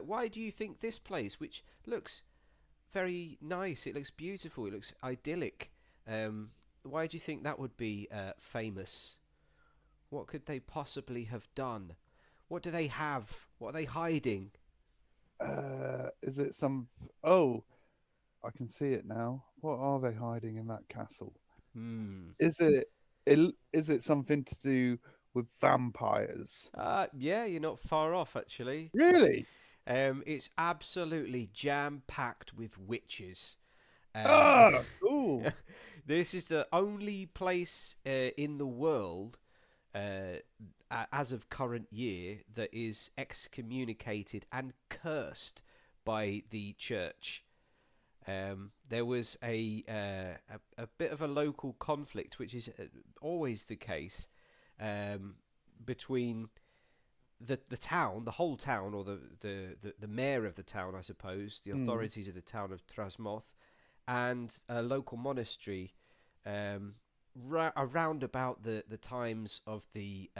why do you think this place, which looks very nice, it looks beautiful, it looks idyllic, why do you think that would be famous? What could they possibly have done? What do they have? What are they hiding? Is it some? Oh, I can see it now. What are they hiding in that castle? Hmm. Is it? Is it something to do with vampires? Yeah, you're not far off actually. Really? It's absolutely jam packed with witches. Um, Ah, cool. this is the only place in the world, uh, as of current year, that is excommunicated and cursed by the church. There was a bit of a local conflict, which is always the case, um, between the town, the whole town, or the mayor of the town, I suppose, the Hmm. authorities of the town of Trasmoth, and a local monastery, um, around about the times of the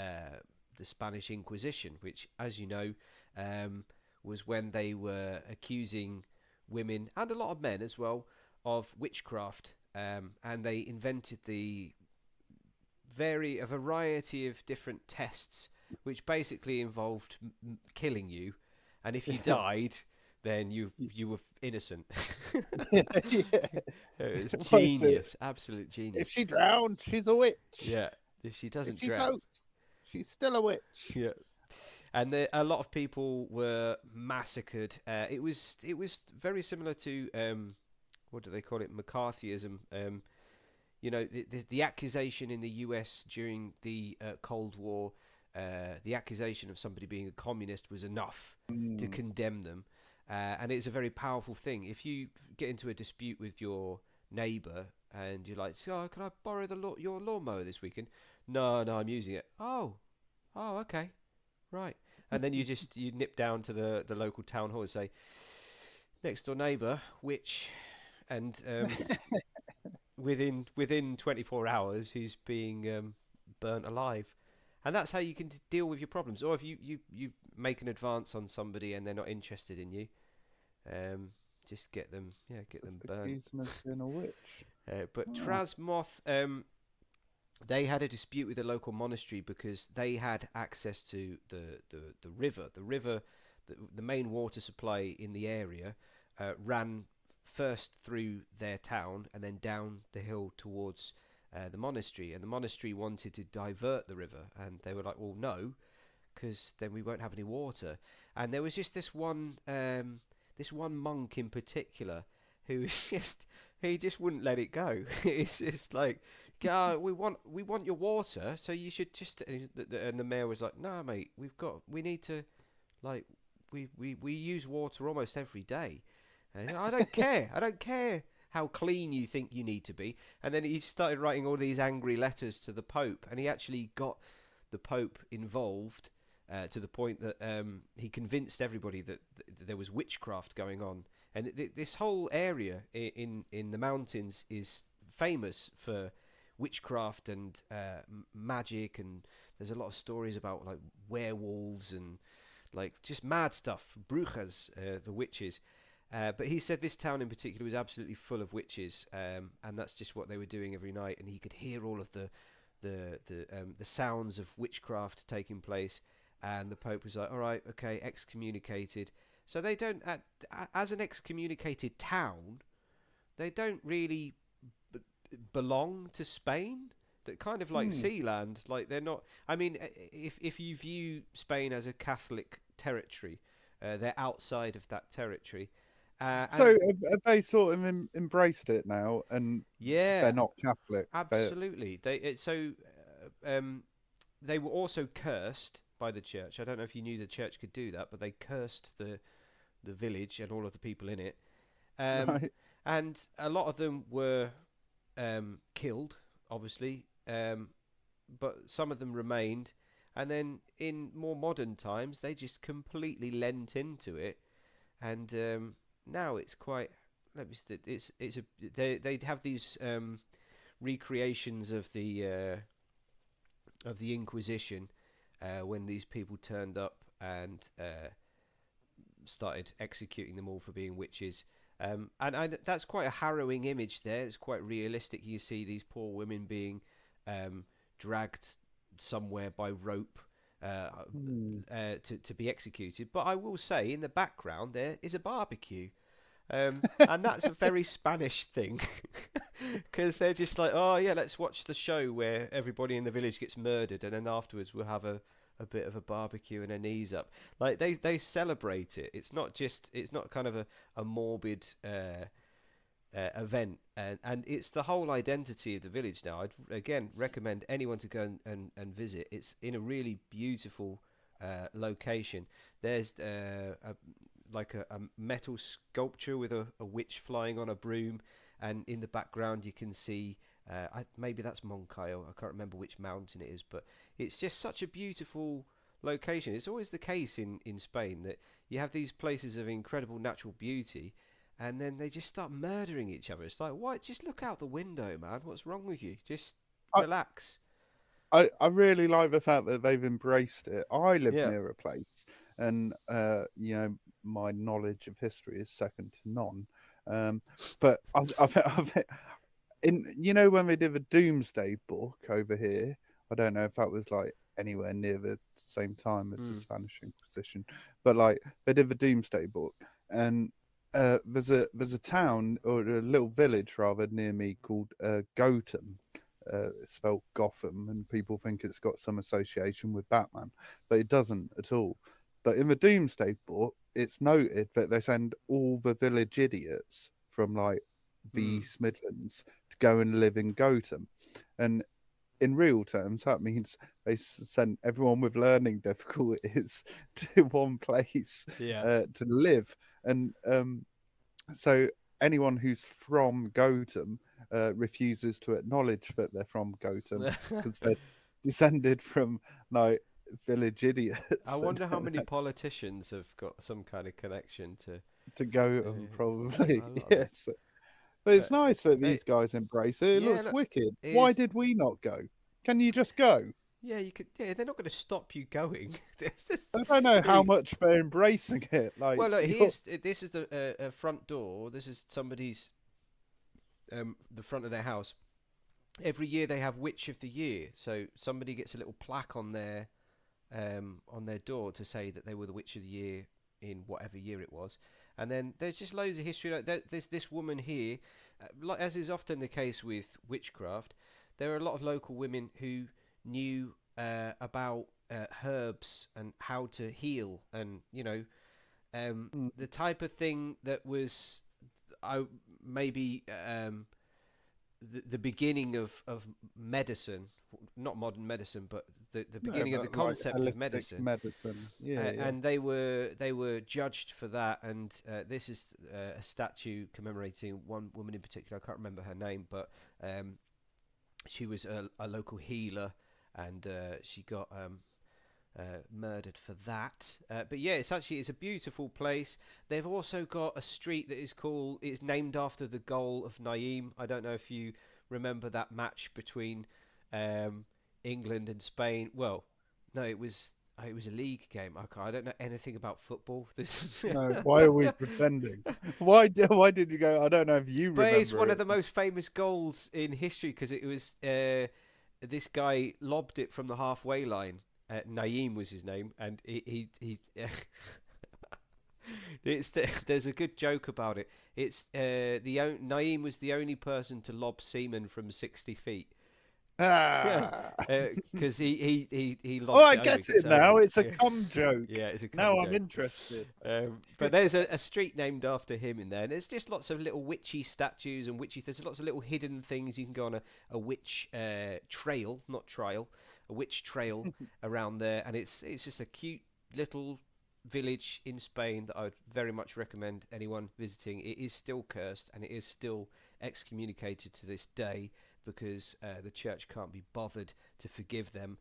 Spanish Inquisition, which, as you know, um, was when they were accusing women and a lot of men as well of witchcraft, and they invented a variety of different tests, which basically involved killing you, and if you died, then you were innocent. Yeah. Yeah. It's What is it? genius, absolute If genius. she drowned, she's a witch. Yeah, if she If doesn't she drown. floats, she's still a witch. Yeah, and a lot of people were massacred. It was very similar to what do they call it, McCarthyism. The accusation in the US during the Cold War, the accusation of somebody being a communist was enough to Mm. condemn them, and it's a very powerful thing. If you get into a dispute with your neighbour and you're like, "So, can I borrow your lawnmower this weekend?" No, no, I'm using it. Oh, okay, right. And then you nip down to the local town hall and say, "Next door neighbour, which," and within 24 hours he's being burnt alive, and that's how you can deal with your problems. Or if you make an advance on somebody and they're not interested in you, um, just get Just them burnt. accuse him of being a witch. But Oh. Trasmoth, they had a dispute with the local monastery because they had access to the river. The main water supply in the area ran first through their town and then down the hill towards the monastery. And the monastery wanted to divert the river, and they were like, "Well, no, because then we won't have any water." And there was just this one monk in particular who was just he just wouldn't let it go. It's just like, we want your water, so you should just. And the mayor was like, "No, mate, we need to, like, we use water almost every day. And I don't care. I don't care how clean you think you need to be." And then he started writing all these angry letters to the Pope, and he actually got the Pope involved to the point that he convinced everybody that there was witchcraft going on. And this whole area in the mountains is famous for witchcraft and magic, and there's a lot of stories about like werewolves and like just mad stuff, brujas, the witches. But he said this town in particular was absolutely full of witches, and that's just what they were doing every night. And he could hear all of the sounds of witchcraft taking place. And the Pope was like, "All right, okay, excommunicated." So they don't, as an excommunicated town, they don't really b- belong to Spain. They're kind of like Hmm. Sealand. Like they're not. I mean, if you view Spain as a Catholic territory, they're outside of that territory. So And have they sort of embraced it now, and yeah, they're not Catholic? They're absolutely. They were also cursed by the church. I don't know if you knew the church could do that, but they cursed the village and all of the people in it. Um, right. and a lot of them were killed, obviously, but some of them remained. And then in more modern times, they just completely lent into it, and now it's quite. Let me. It's a. They'd have these recreations of the Inquisition when these people turned up and started executing them all for being witches. And that's quite a harrowing image there. It's quite realistic. You see these poor women being dragged somewhere by rope, uh, Hmm. to be executed. But I will say, in the background there is a barbecue. And that's a very Spanish thing, because they're just like, oh yeah, let's watch the show where everybody in the village gets murdered, and then afterwards we'll have a bit of a barbecue and a knees up. Like they celebrate it. It's not kind of a morbid event, and it's the whole identity of the village now. I'd again recommend anyone to go and visit. It's in a really beautiful location. There's like a metal sculpture with a witch flying on a broom, and in the background you can see maybe that's Moncayo. I can't remember which mountain it is, but it's just such a beautiful location. It's always the case in Spain that you have these places of incredible natural beauty, and then they just start murdering each other. It's like, what? Just look out the window, man. What's wrong with you? Just I, relax. I really like the fact that they've embraced it. I live Yeah. near a place, and my knowledge of history is second to none. Um, but when they did the Doomsday Book over here, I don't know if that was like anywhere near the same time as the Mm. Spanish Inquisition, but like they did the Doomsday Book, and there's a town or a little village rather near me called Gotham. It's spelled Gotham, and people think it's got some association with Batman, but it doesn't at all. But in the Doomsday Book, it's noted that they send all the village idiots from like the Mm. East Midlands to go and live in Gotham. And in real terms, that means they sent everyone with learning difficulties to one place Yeah. to live. And so anyone who's from Gotham refuses to acknowledge that they're from Gotham because they're descended from like village I idiots wonder how many politicians have got some kind of connection to Gotham, probably. a lot of it. Yes. But it's But nice that hey, these guys embrace it. It yeah, looks look, wicked. it Why is. did we not go? Can you just go? Yeah, you could. Yeah, they're not going to stop you going. I don't know What are how you? much they're embracing it. Like Well, look, you're here's this is the front door. This is somebody's the front of their house. Every year they have Witch of the Year, so somebody gets a little plaque on their door to say that they were the Witch of the Year in whatever year it was. And then there's just loads of history. Like there's this woman here, like as is often the case with witchcraft, there are a lot of local women who knew about herbs and how to heal, and mm, the type of thing that was I maybe the beginning of medicine, not modern medicine, but the no, beginning of the but like concept of holistic medicine. medicine. Yeah, yeah. And they were judged for that. And this is a statue commemorating one woman in particular. I can't remember her name, but she was a local healer, and she got murdered for that. But yeah, it's a beautiful place. They've also got a street that is named after the goal of Naim. I don't know if you remember that match between England and Spain. Well, no, it was a league game. I don't know anything about football. This, No, why are we pretending? Why did you go? I don't know if you but it's remember one of it. the most famous goals in history because it was this guy lobbed it from the halfway line. Naeem was his name, and he there's a good joke about it. It's Naeem was the only person to lob semen from 60 feet. Yeah, Ah. because he Oh, lobs I it over, get gets it it now. over. It's a Yeah, cum joke. yeah, it's a cum Now I'm joke. interested. But there's a street named after him in there, and there's just lots of little witchy statues and witchy. There's lots of little hidden things you can go on a witch trail, not trial, a witch trail around there, and it's just a cute little village in Spain that I would very much recommend anyone visiting. It is still cursed, and it is still excommunicated to this day because the church can't be bothered to forgive them.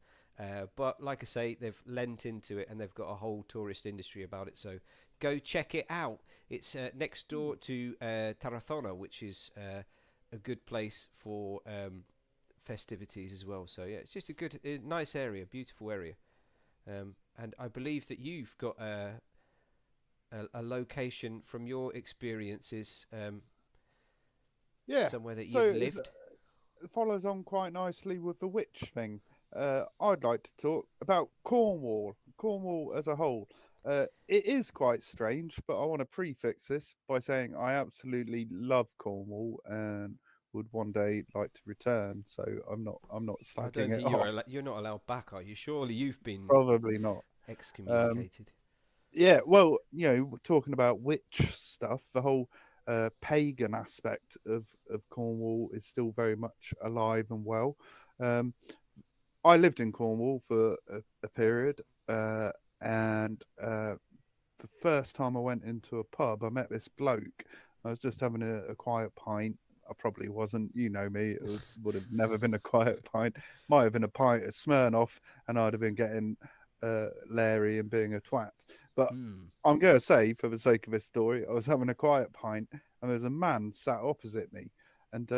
But like I say, they've lent into it and they've got a whole tourist industry about it. So go check it out. It's next door to Tarazona, which is a good place for festivities as well. So yeah, it's just a nice area, beautiful area. And I believe that you've got a location from your experiences, Yeah. somewhere that So you've lived. it follows on quite nicely with the witch thing. I'd like to talk about Cornwall. Cornwall as a whole. It is quite strange, but I want to prefix this by saying I absolutely love Cornwall and would one day like to return. So I'm not I slagging don't it think off. you're not allowed back, are you? Surely you've been Probably not. Um, excommunicated. yeah, well, we're talking about witch stuff. The whole pagan aspect of Cornwall is still very much alive and well. Um, I lived in Cornwall for a period, and the first time I went into a pub, I met this bloke. I was just having a quiet pint. I probably wasn't, you know me. Would have never been a quiet pint. Might have been a pint of Smirnoff, and I'd have been getting Larry and being a twat. But Hmm. I'm going to say, for the sake of this story, I was having a quiet pint, and there was a man sat opposite me, and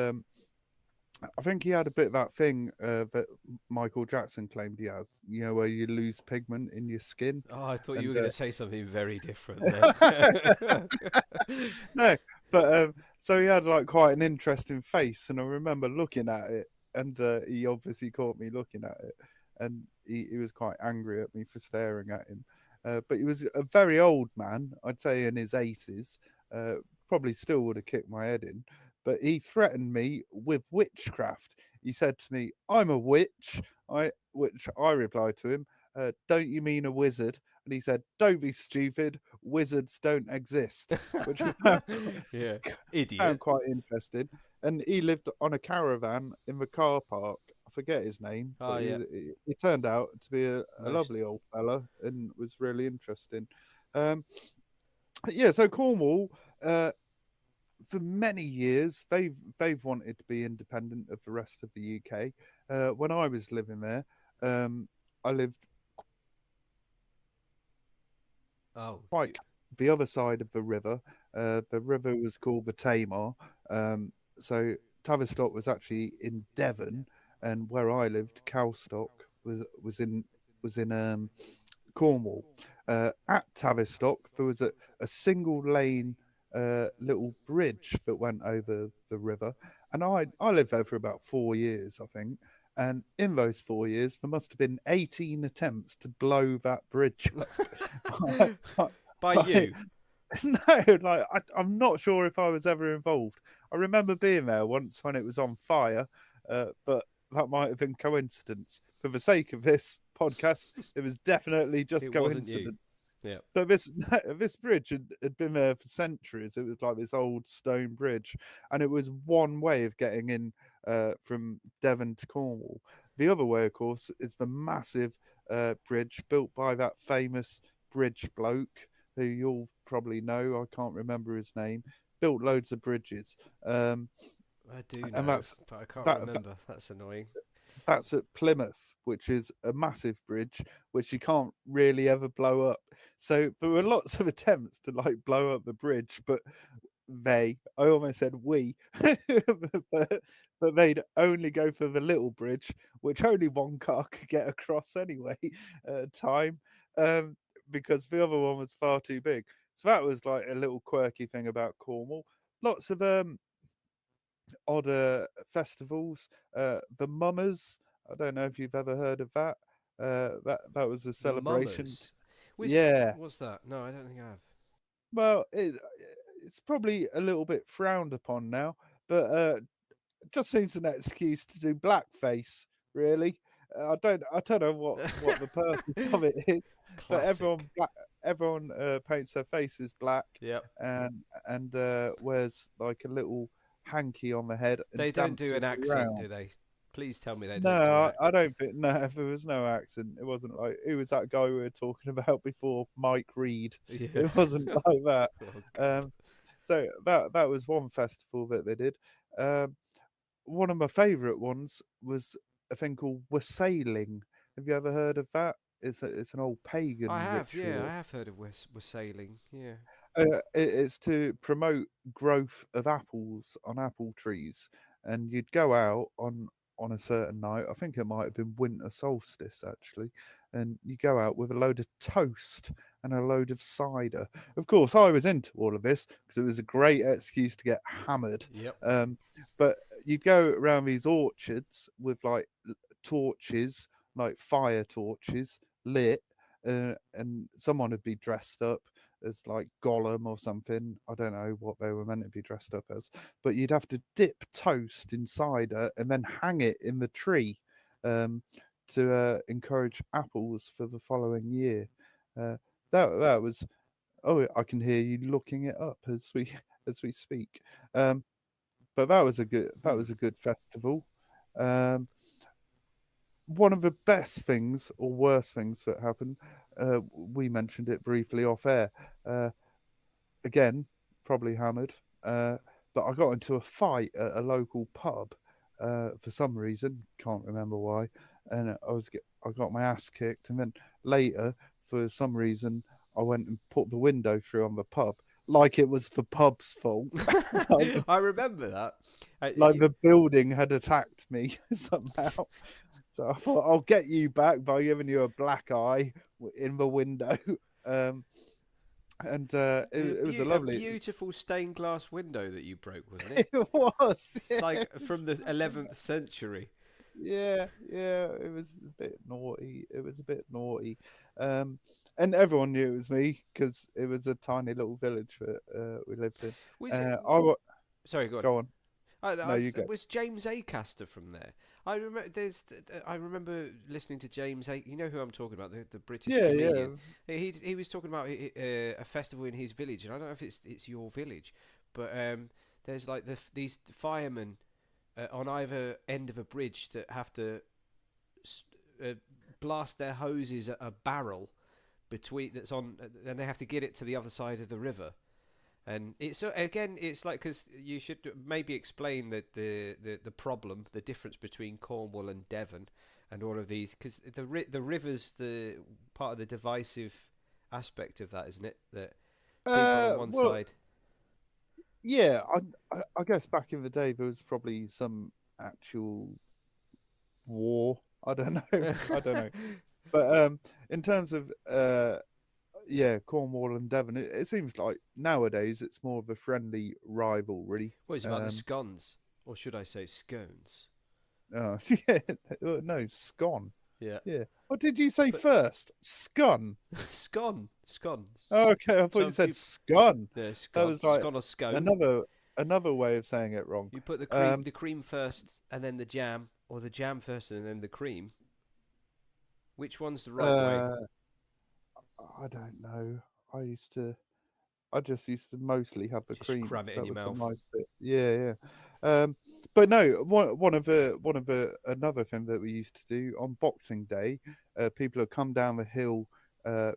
I think he had a bit of that thing that Michael Jackson claimed he has. Where you lose pigment in your skin, Oh, I thought you and were going to say something very different then. no, but so he had like quite an interesting face, and I remember looking at it, and he obviously caught me looking at it, and he was quite angry at me for staring at him. But he was a very old man, I'd say in his 80s. Probably still would have kicked my head in, but he threatened me with witchcraft. He said to me, "I'm a witch." Which I replied to him, "Don't you mean a wizard?" And he said, "Don't be stupid. Wizards don't exist," which I Yeah, found idiot. quite interesting. And he lived on a caravan in the car park. I forget his name, Oh but yeah, he turned out to be a most. lovely old fella and was really interesting. Um, yeah, so Cornwall, uh, for many years, they've wanted to be independent of the rest of the UK. When I was living there, I lived Oh, you. quite the other side of the river. The river was called the Tamar. So Tavistock was actually in Devon, and where I lived, Cowstock was in Cornwall. At Tavistock, there was a single lane little bridge that went over the river, and I lived there for about 4 years, I think. And in those 4 years, there must have been 18 attempts to blow that bridge up. I, By I, you. no, like I'm not sure if I was ever involved. I remember being there once when it was on fire, but that might have been coincidence. For the sake of this podcast, it was definitely just It wasn't you. coincidence. Yeah. So this bridge had been there for centuries. It was like this old stone bridge, and it was one way of getting in from Devon to Cornwall. The other way, of course, is the massive bridge built by that famous bridge bloke who you'll probably know. I can't remember his name. Built loads of bridges, I do and know, but I can't that, remember. That's annoying. that's at Plymouth, which is a massive bridge which you can't really ever blow up. So there were lots of attempts to like blow up the bridge, but I almost said we, but, but they'd only go for the little bridge, which only one car could get across anyway at a time, um, because the other one was far too big. So that was like a little quirky thing about Cornwall. Lots of odd festivals. The Mummers. I don't know if you've ever heard of that. That was a The celebration. Mummers. Yeah. What's that? No, I don't think I have. Well, it's probably a little bit frowned upon now, but it just seems an excuse to do blackface. Really, I don't know what the purpose of it is, but Classic. everyone paints their faces black Yep. and wears like a little hanky on the head and They don't do an dances accent, around. do they? Please tell me they No, don't do an I accent. don't think. No, if there was no accent, it wasn't like who was that guy we were talking about before, Mike Reed. Yeah. It wasn't like that. Oh God. Um, so that was one festival that they did. Um, One of my favourite ones was a thing called wassailing. Have you ever heard of that? It's an old I pagan have, yeah, I ritual. have heard of we're sailing. Yeah. It's to promote growth of apples on apple trees, and you'd go out on a certain night. I think it might have been winter solstice actually, and you go out with a load of toast and a load of cider. Of course, I was into all of this because it was a great excuse to get hammered. Yep. Um, but you'd go around these orchards with like torches like fire torches lit, and someone would be dressed up as like Gollum or something. I don't know what they were meant to be dressed up as, but you'd have to dip toast inside it and then hang it in the tree, um, to encourage apples for the following year. Uh, that was. Oh, I can hear you looking it up as we as we speak. Um, but that Hmm. was a good festival. Um, one of the best things or worst things that happened, we mentioned it briefly off air. Uh, Again, probably hammered. Uh, but I got into a fight at a local pub for some reason, can't remember why, and I got my ass kicked, and then later for some reason I went and put the window through on the pub, like it was the pub's fault, like I remember that. like the building had attacked me somehow. So I thought I'll get you back by giving you a black eye in the window. Um, and it was a A lovely. beautiful stained glass window that you broke, wasn't it? It was, It's yeah, like from the 11th century. yeah, yeah. It was a bit naughty. It was a bit naughty, um, and everyone knew it was me because it was a tiny little village that we lived in. Was it? I Sorry, go on. go on. I No, you go. was James Acaster from there. I remember I remember listening to James A. You know who I'm talking about, the British Yeah, yeah. comedian. He was talking about a festival in his village, and I don't know if it's your village, but there's like these firemen on either end of a bridge that have to s- uh, blast their hoses at a barrel between that's on, and they have to get it to the other side of the river. And it's again, it's like because you should maybe explain that the problem, the difference between Cornwall and Devon, and all of these, because the rivers the part of the divisive aspect of that, isn't it? That people on one Well, side. yeah. I guess back in the day there was probably some actual war. I don't know. I don't know. But in terms of yeah, Cornwall and Devon, it seems like nowadays it's more of a friendly rivalry. What is it about the Um, scones, or should I say scones? yeah, no, scone. Yeah, Yeah. What did you say but first? Scone. scone. Oh, okay, I thought you Some said people, scone. yeah, That scone, was like scone or scone. another another way of saying it wrong. You put Um, the cream first, and then the jam, or the jam first and then the cream. Which one's the right way? uh, I don't know. I used to. I just used to mostly have the Just cream, cram it so in that your was a mouth. nice bit. Yeah, yeah. But no, one of the another thing that we used to do on Boxing Day, people would come down the hill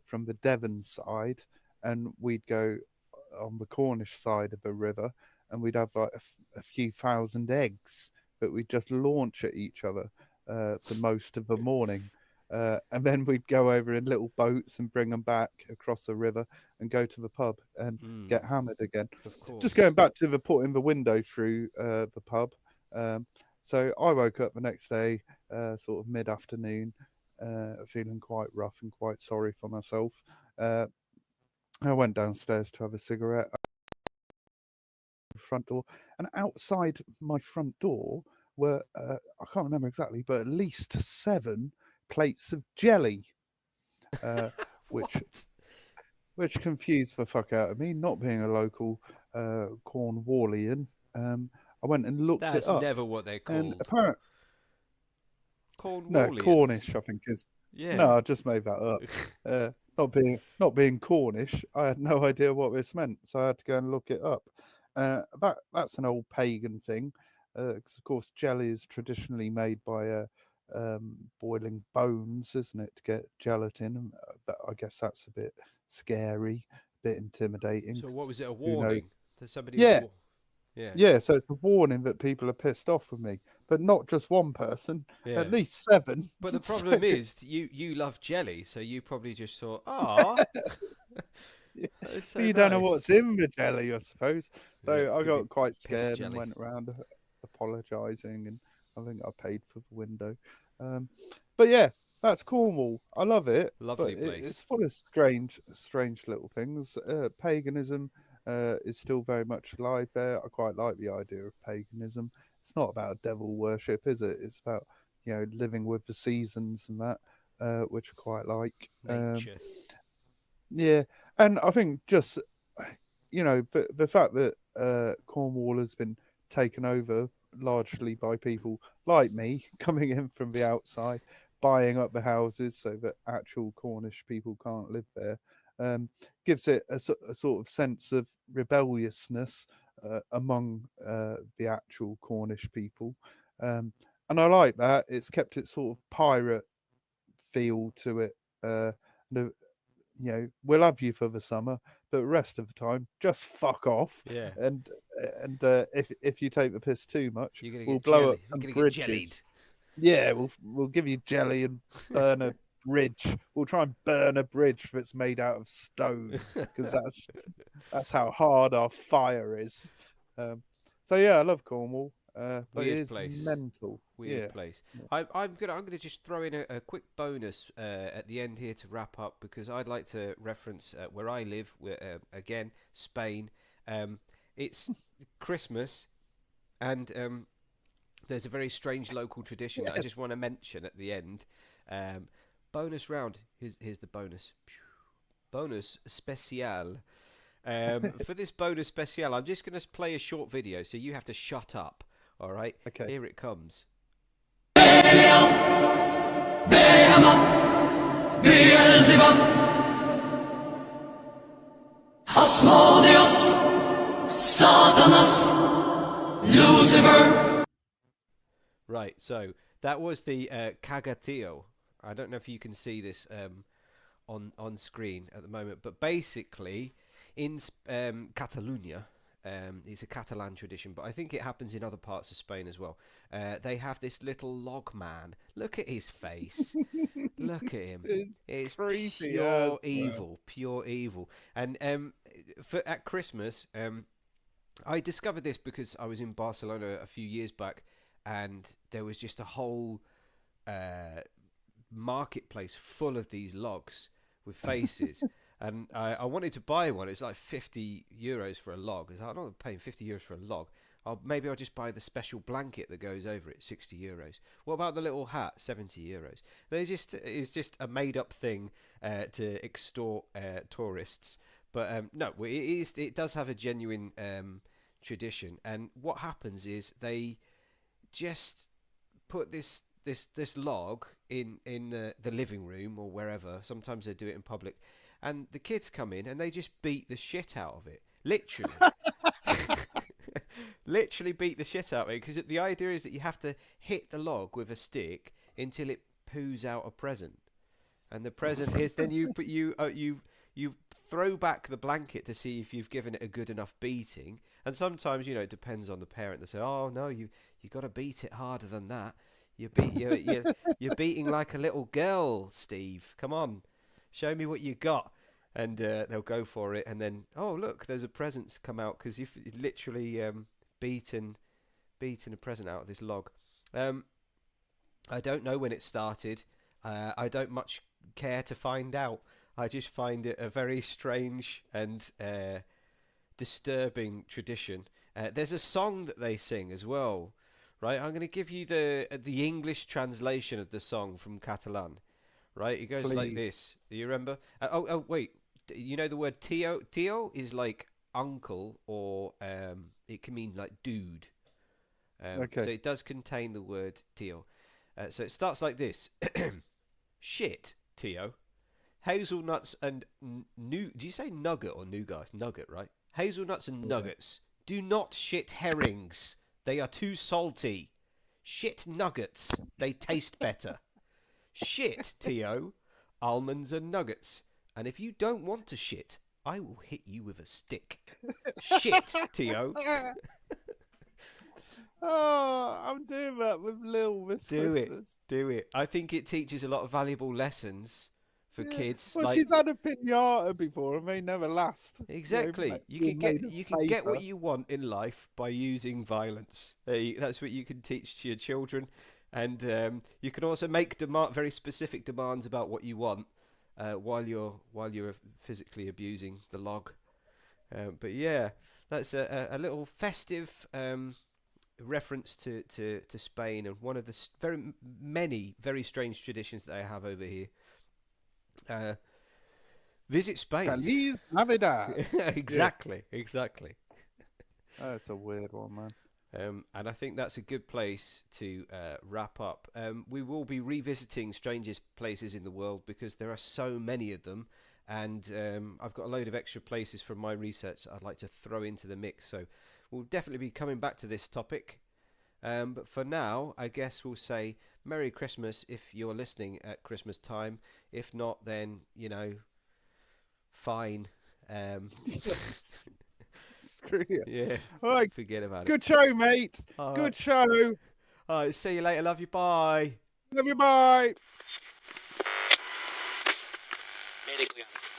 from the Devon side, and we'd go on the Cornish side of the river, and we'd have like a few thousand eggs that we'd just launch at each other for most of the morning. And then we'd go over in little boats and bring them back across the river and go to the pub and Mm, get hammered again. of Just course. going back to the putting the window through the pub. Um, so I woke up the next day, sort of mid afternoon, feeling quite rough and quite sorry for myself. Uh, I went downstairs to have a cigarette at the front door, and outside my front door were, I can't remember exactly, but at least 7 plates of jelly, uh, which What? which confused the fuck out of me. Not being a local Cornwallian, I went and looked it That's up, never what they're and called. apparently, no, Cornwallians. Cornish, I think is. No, Yeah. I just made that up. Not being Cornish, I had no idea what this meant, so I had to go and look it up. That's an old pagan thing, because of course jelly is traditionally made by boiling bones, isn't it, to get gelatin? But I guess that's a bit scary, a bit intimidating. So what 'Cause was it? A who knows? warning that somebody was Yeah, Yeah. yeah. So it's a warning that people are pissed off with me, but not just one person, at Yeah. least 7. But the So problem is you love jelly, so you probably just thought, "Ah, yeah. that's so You don't know nice." what's in the jelly, I suppose. Yeah, So I could be got quite piss scared and jelly. went around apologising, and I think I paid for the window. Um, but yeah, that's Cornwall. I love it, but Lovely it's place. full of strange little things. Paganism is still very much alive there. I quite like the idea of paganism. It's not about devil worship, is it? It's about living with the seasons and that, which I quite like. Nature. Yeah, and I think just the fact that Cornwall has been taken over largely by people like me coming in from the outside, buying up the houses so that actual Cornish people can't live there, gives it a sort of sense of rebelliousness among the actual Cornish people. And I like that. It's kept its sort of pirate feel to it. The, we'll have you for the summer, but the rest of the time, just fuck off. Yeah. And if you take the piss too much, You're gonna we'll get blow up jelly. You're some gonna get jellied. bridges. Yeah, we'll give you jelly and burn a bridge. We'll try and burn a bridge that's made out of stone because that's how hard our fire is. So yeah, I love Cornwall, but it Weird is place. mental. Weird Yeah. place. Yeah. I'm gonna just throw in a quick bonus at the end here to wrap up because I'd like to reference where I live. Again, Spain. It's Christmas, and there's a very strange local tradition that I Yes. just want to mention at the end. Bonus round. Here's the bonus. Bonus special. For this bonus special, I'm just going to play a short video, so you have to shut up. All right. Okay. Here it comes. Asmodeus, Satanas, Lucifer. Right, so that was the Cagatio. I don't know if you can see this on screen at the moment, but basically in Catalonia, it's a Catalan tradition, but I think it happens in other parts of Spain as well. They have this little log man. Look at his face. Look at him. It's creepy pure as well. evil, pure evil. And at Christmas, I discovered this because I was in Barcelona a few years back, and there was just a whole marketplace full of these logs with faces. And I wanted to buy one. It's like €50 for a log. I'm not paying €50 for a log. Maybe I'll just buy the special blanket that goes over it, €60. What about the little hat, €70? It's just a made-up thing to extort tourists. But no, it does have a genuine tradition. And what happens is they just put this log in the living room or wherever. Sometimes they do it in public, and the kids come in and they just beat the shit out of it, literally. Literally beat the shit out of it, because the idea is that you have to hit the log with a stick until it poos out a present, and the present is then you throw back the blanket to see if you've given it a good enough beating. And sometimes, it depends on the parent. They say, "Oh no, you got to beat it harder than that. You're beating like a little girl, Steve. Come on, show me what you got." And they'll go for it, and then, oh look, there's a present's come out because you've literally beaten a present out of this log. I don't know when it started. I don't much care to find out. I just find it a very strange and disturbing tradition. There's a song that they sing as well, right? I'm going to give you the English translation of the song from Catalan. Right, it goes like this. Do you remember? Oh, wait. You know the word tio? Tio is like uncle, or it can mean like dude. Okay. So it does contain the word tio. So it starts like this. Shit, Tio. Hazelnuts and do you say nugget or nougat? Nugget, right? Hazelnuts and nuggets. Do not shit herrings. They are too salty. Shit nuggets. They taste better. Shit, Tio. Almonds and nuggets. And if you don't want to shit, I will hit you with a stick. Shit, Tio. Oh, I'm doing that with Lil this Christmas. Do it. I think it teaches a lot of valuable lessons for kids. Well, like, she's had a pinata before and they never last. exactly. You can get what you want in life by using violence. That's what you can teach to your children, and you can also make very specific demands about what you want while you're physically abusing the log. But yeah, that's a little festive reference to Spain and one of the many very strange traditions that I have over here. Visit Spain. Feliz Navidad. Exactly. That's a weird one, man. And I think that's a good place to wrap up. We will be revisiting strangest places in the world because there are so many of them, and I've got a load of extra places from my research I'd like to throw into the mix. So we'll definitely be coming back to this topic. But for now, I guess we'll say Merry Christmas if you're listening at Christmas time. If not, then, fine. Screw you. Yeah. All right. Forget about it. Good show, mate. All Good right. show. All right. See you later. Love you. Bye. Love you. Bye. Medically